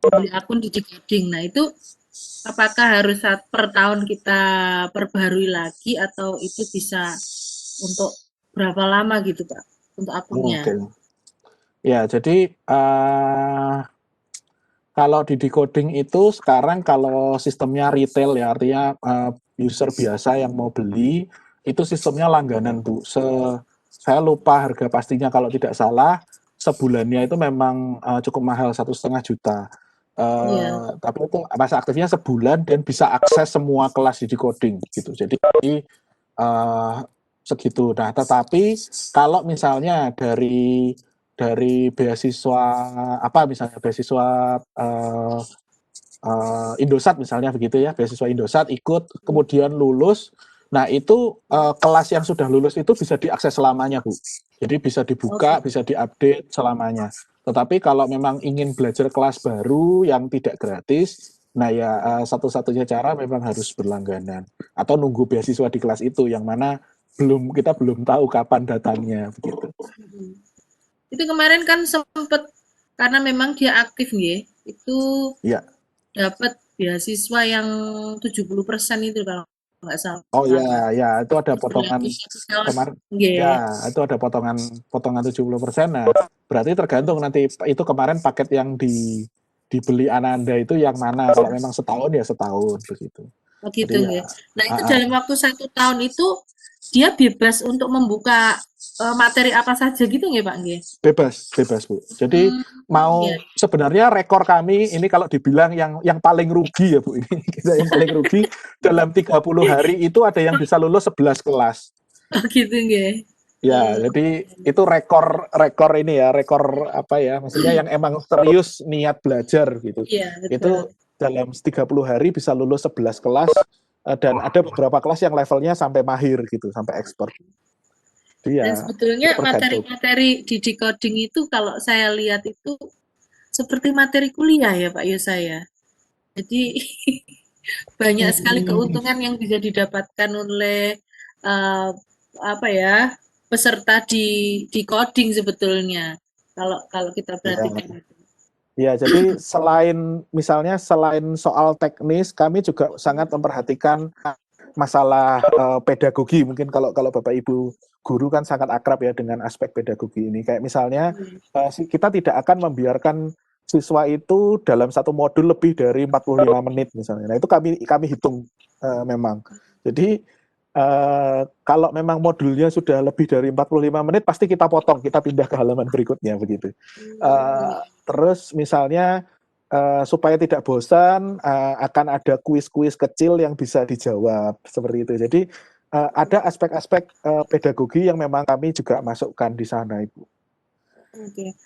beli akun di decoding. Nah itu apakah harus per tahun kita perbarui lagi atau itu bisa untuk berapa lama gitu Pak untuk akunnya? Okay. Ya jadi kalau di decoding itu sekarang kalau sistemnya retail ya, artinya user biasa yang mau beli itu sistemnya langganan Bu. Saya lupa harga pastinya, kalau tidak salah sebulannya itu memang cukup mahal, 1,5 juta. Tapi itu masa aktifnya sebulan dan bisa akses semua kelas di decoding gitu. Jadi segitu. Nah, tetapi kalau misalnya dari beasiswa apa misalnya beasiswa Indosat misalnya begitu ya, beasiswa Indosat ikut kemudian lulus. Nah, itu kelas yang sudah lulus itu bisa diakses selamanya, Bu. Jadi bisa dibuka, bisa diupdate selamanya. Tetapi kalau memang ingin belajar kelas baru yang tidak gratis, Nah ya satu-satunya cara memang harus berlangganan atau nunggu beasiswa di kelas itu yang mana kita belum tahu kapan datangnya begitu. Itu kemarin kan sempet karena memang dia aktif nggih, itu Ya. dapat beasiswa yang 70% itu kalau nggak salah. Oh ya, ya itu ada potongan kemarin. Nggih. Ya, itu ada potongan 70%. Nah, berarti tergantung nanti itu kemarin paket yang dibeli Ananda itu yang mana. Kalau memang setahun ya setahun begitu. Oh gitu Jadi nggih. Nah itu dalam waktu 1 tahun itu dia bebas untuk membuka materi apa saja gitu nggih Pak nggih? Bebas Bu. Jadi mau Iya. sebenarnya rekor kami ini kalau dibilang yang paling rugi ya Bu, ini kita yang paling rugi dalam 30 hari itu ada yang bisa lulus 11 kelas. Oh gitu nggih. Ya, jadi itu rekor ini ya, rekor apa ya, maksudnya yang emang serius niat belajar gitu. Iya, Itu betul. dalam 30 hari bisa lulus 11 kelas dan ada beberapa kelas yang levelnya sampai mahir gitu, sampai expert. Dan Ya, sebetulnya tergantung. materi-materi di decoding itu kalau saya lihat itu seperti materi kuliah ya Pak Yosa ya. Jadi banyak sekali keuntungan yang bisa didapatkan oleh apa ya peserta di coding sebetulnya kalau kita perhatikan. Ya, jadi misalnya selain soal teknis, kami juga sangat memperhatikan masalah pedagogi. Mungkin kalau Bapak Ibu guru kan sangat akrab ya dengan aspek pedagogi ini. Kayak misalnya kita tidak akan membiarkan siswa itu dalam satu modul lebih dari 45 menit misalnya. Nah, itu kami hitung memang. Jadi kalau memang modulnya sudah lebih dari 45 menit pasti kita potong, kita pindah ke halaman berikutnya begitu. Terus misalnya supaya tidak bosan akan ada kuis-kuis kecil yang bisa dijawab seperti itu. Jadi ada aspek-aspek pedagogi yang memang kami juga masukkan di sana, Ibu. Oke.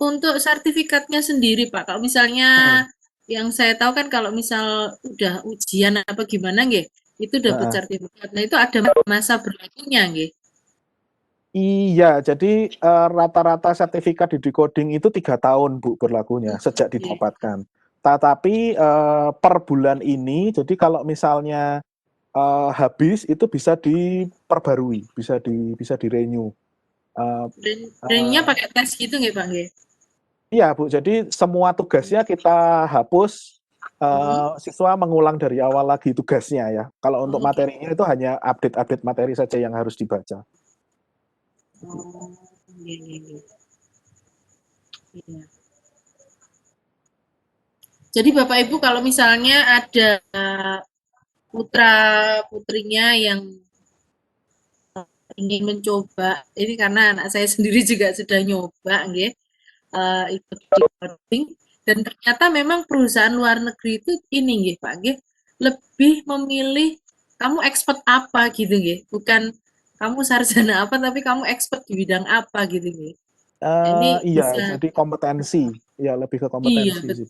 Untuk sertifikatnya sendiri Pak, kalau misalnya yang saya tahu kan kalau misal udah ujian apa gimana nggih, itu dapat sertifikat. Nah, itu ada masa berlakunya nggih. Iya, jadi rata-rata sertifikat di decoding itu 3 tahun Bu berlakunya sejak didapatkan. Tetapi per bulan ini, jadi kalau misalnya habis itu bisa diperbarui, bisa di-renew. Renew-nya pakai tes gitu nggih Pak nggih? Iya Bu, jadi semua tugasnya kita hapus, siswa mengulang dari awal lagi tugasnya ya. Kalau untuk materinya itu hanya update-update materi saja yang harus dibaca. Oh, iya. Jadi Bapak Ibu kalau misalnya ada putra putrinya yang ingin mencoba, ini karena anak saya sendiri juga sudah nyoba, nggih, ikut decoding, dan ternyata memang perusahaan luar negeri itu ini nggih Pak nggih, lebih memilih kamu expert apa gitu nggih, bukan kamu sarjana apa tapi kamu expert di bidang apa gitu nggih. Ini Iya, bisa. jadi kompetensi, ya lebih ke Iya kompetensi sih.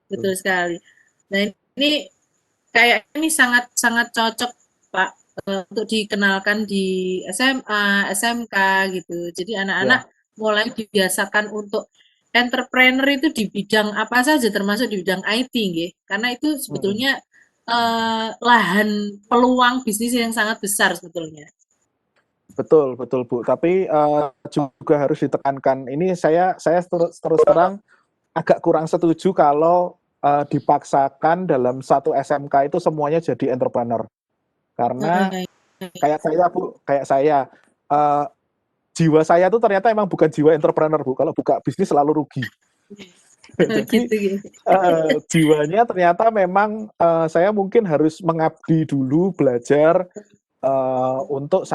betul sekali. Nah ini kayak ini sangat sangat cocok Pak untuk dikenalkan di SMA, SMK gitu. Jadi anak-anak mulai dibiasakan untuk entrepreneur itu di bidang apa saja termasuk di bidang IT nggih. Karena itu sebetulnya lahan peluang bisnis yang sangat besar sebetulnya. Betul Bu. Tapi juga harus ditekankan. Ini saya terus terang agak kurang setuju kalau dipaksakan dalam satu SMK itu semuanya jadi entrepreneur. Karena kayak saya Bu, jiwa saya tuh ternyata emang bukan jiwa entrepreneur Bu. Kalau buka bisnis selalu rugi. Jadi jiwanya ternyata memang saya mungkin harus mengabdi dulu, belajar untuk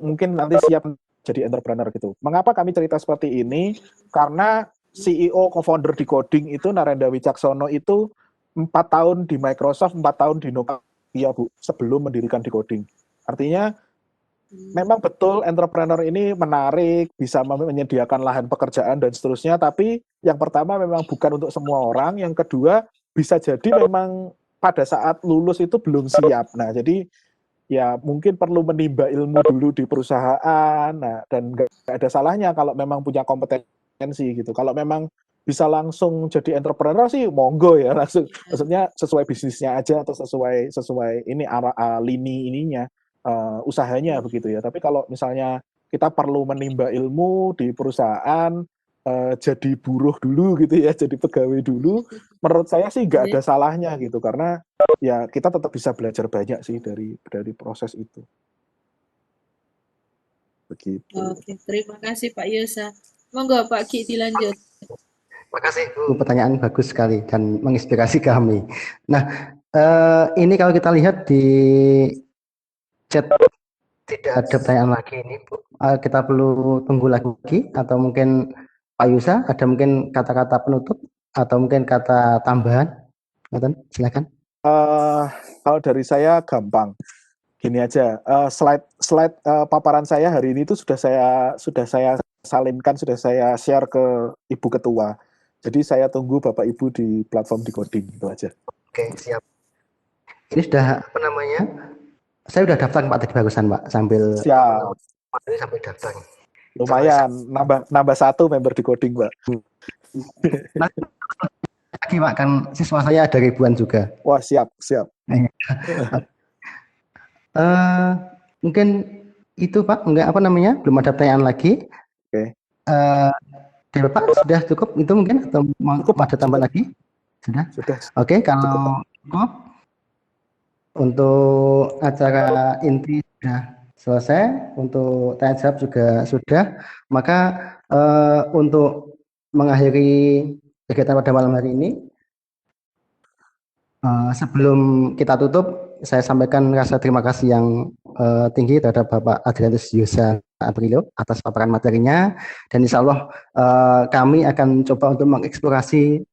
mungkin nanti siap jadi entrepreneur gitu. Mengapa kami cerita seperti ini? Karena CEO co-founder Decoding itu Narendra Wicaksono itu 4 tahun di Microsoft, 4 tahun di Nokia Bu, sebelum mendirikan Decoding. Artinya memang betul entrepreneur ini menarik, bisa menyediakan lahan pekerjaan dan seterusnya, tapi yang pertama memang bukan untuk semua orang, yang kedua bisa jadi memang pada saat lulus itu belum siap. Nah, jadi ya mungkin perlu menimba ilmu dulu di perusahaan, nah dan nggak ada salahnya kalau memang punya kompetensi gitu. Kalau memang bisa langsung jadi entrepreneur sih monggo ya, langsung maksudnya sesuai bisnisnya aja atau sesuai ini lini ininya usahanya begitu ya. Tapi kalau misalnya kita perlu menimba ilmu di perusahaan, jadi buruh dulu gitu ya, jadi pegawai dulu, menurut saya sih nggak ada salahnya gitu, karena ya kita tetap bisa belajar banyak sih dari proses itu. Begitu. Oke, terima kasih Pak Yosa. Monggo Pak Ki dilanjut. Terima kasih Bu, pertanyaan bagus sekali dan menginspirasi kami. Nah, ini kalau kita lihat di chat tidak ada pertanyaan lagi ini Bu. Kita perlu tunggu lagi atau mungkin Pak Yusa ada mungkin kata-kata penutup atau mungkin kata tambahan. Silakan. Kalau dari saya gampang. Gini aja, slide paparan saya hari ini itu sudah saya salinkan, sudah saya share ke Ibu Ketua. Jadi saya tunggu Bapak Ibu di platform Decoding, itu aja. Oke, siap. Ini sudah apa namanya? Saya sudah daftar Pak tadi barusan Pak, sambil siap. Sambil daftar. Lumayan, nambah satu member Decoding, Pak. Lagi Pak, kan siswa saya ada ribuan juga. Wah, siap. Mungkin itu Pak, enggak apa namanya, belum ada pertanyaan lagi. Oke. Dari Bapak sudah cukup itu mungkin atau cukup, ada tambah lagi? Sudah. Oke, kalau cukup untuk acara inti sudah selesai, untuk tanya jawab juga sudah, maka untuk mengakhiri kegiatan pada malam hari ini, sebelum kita tutup, saya sampaikan rasa terima kasih yang tinggi terhadap Bapak Adrianus Yosa Aprilio atas paparan materinya, dan insya Allah kami akan coba untuk mengeksplorasi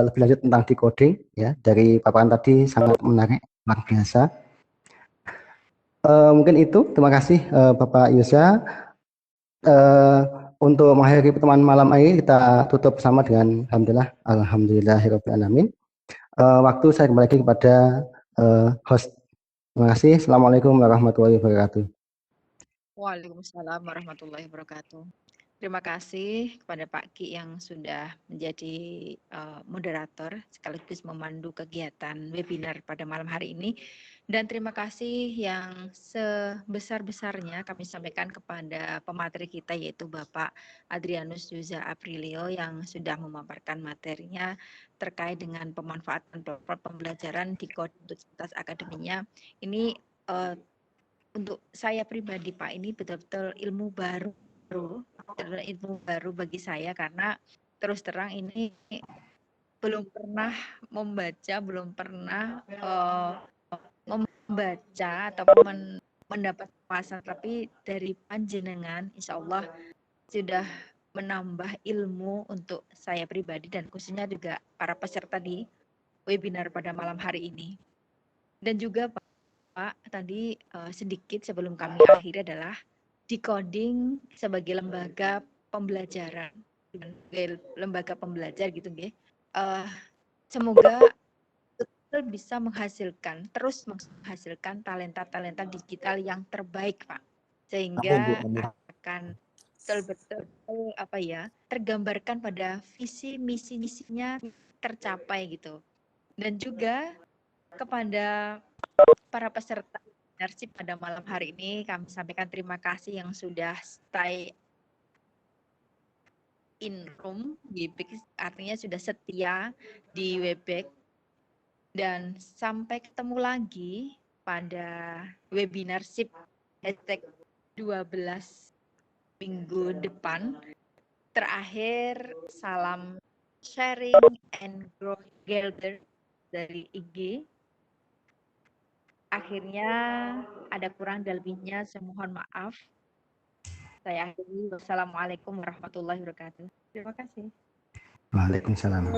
lebih lanjut tentang decoding ya, dari paparan tadi sangat menarik, luar biasa. Mungkin itu, terima kasih Bapak Yosa. Untuk mengakhiri pertemuan malam ini kita tutup bersama dengan Alhamdulillahirabbil alamin. Waktu saya kembali lagi kepada host. Terima kasih. Assalamualaikum warahmatullahi wabarakatuh. Waalaikumsalam warahmatullahi wabarakatuh. Terima kasih kepada Pak Ki yang sudah menjadi moderator sekaligus memandu kegiatan webinar pada malam hari ini. Dan terima kasih yang sebesar-besarnya kami sampaikan kepada pemateri kita, yaitu Bapak Adrianus Yosa Aprilio yang sudah memaparkan materinya terkait dengan pemanfaatan platform pembelajaran di Universitas Akademinya. Ini untuk saya pribadi Pak, ini betul-betul ilmu baru bagi saya, karena terus terang ini belum pernah membaca, ataupun mendapat wawasan, tapi dari panjenengan insya Allah sudah menambah ilmu untuk saya pribadi dan khususnya juga para peserta di webinar pada malam hari ini. Dan juga Pak, tadi sedikit sebelum kami akhiri adalah decoding sebagai lembaga pembelajaran, lembaga pembelajar gitu nggih. Semoga bisa terus menghasilkan talenta-talenta digital yang terbaik, Pak. Sehingga akan betul-betul tergambarkan pada visi misinya tercapai gitu. Dan juga kepada para peserta webinar pada malam hari ini kami sampaikan terima kasih yang sudah stay in room, artinya sudah setia di Webex. Dan sampai ketemu lagi pada webinar hashtag 12 minggu depan. Terakhir, salam sharing and grow together dari IG. Akhirnya ada kurang dan lebihnya, saya mohon maaf. Saya akhiri. Wassalamualaikum warahmatullahi wabarakatuh. Terima kasih. Waalaikumsalam.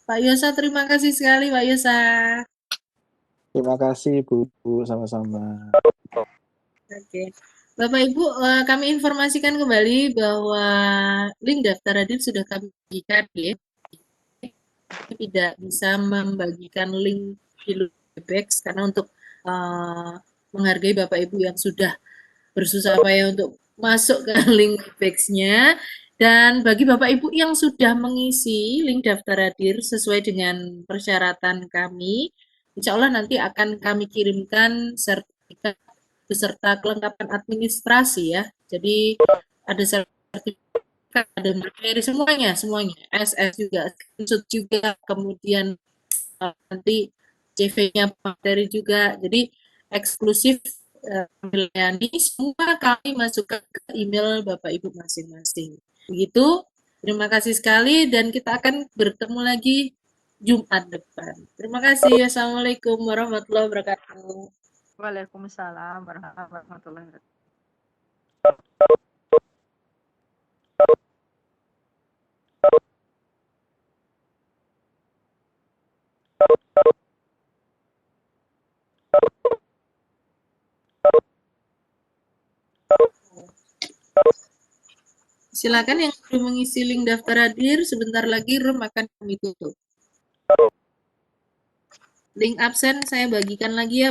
Pak Yosa, terima kasih sekali Pak Yosa. Terima kasih Bu, sama-sama. Oke. Bapak Ibu, kami informasikan kembali bahwa link daftar hadir sudah kami bagikan ya. Tidak bisa membagikan link di Webex karena untuk menghargai Bapak Ibu yang sudah bersusah payah untuk masuk ke link Webex-nya, Dan bagi Bapak Ibu yang sudah mengisi link daftar hadir sesuai dengan persyaratan kami, insya Allah nanti akan kami kirimkan sertifikat beserta kelengkapan administrasi ya. Jadi ada sertifikat, ada materi, semuanya. SS juga, screenshot juga, kemudian nanti CV-nya materi juga. Jadi eksklusif melayani semua kami masukkan ke email Bapak Ibu masing-masing. Begitu. Terima kasih sekali dan kita akan bertemu lagi Jumat depan. Terima kasih. Assalamualaikum warahmatullahi wabarakatuh. Waalaikumsalam warahmatullahi wabarakatuh. Silakan yang belum mengisi link daftar hadir, sebentar lagi room akan kami tutup. Link absen saya bagikan lagi ya.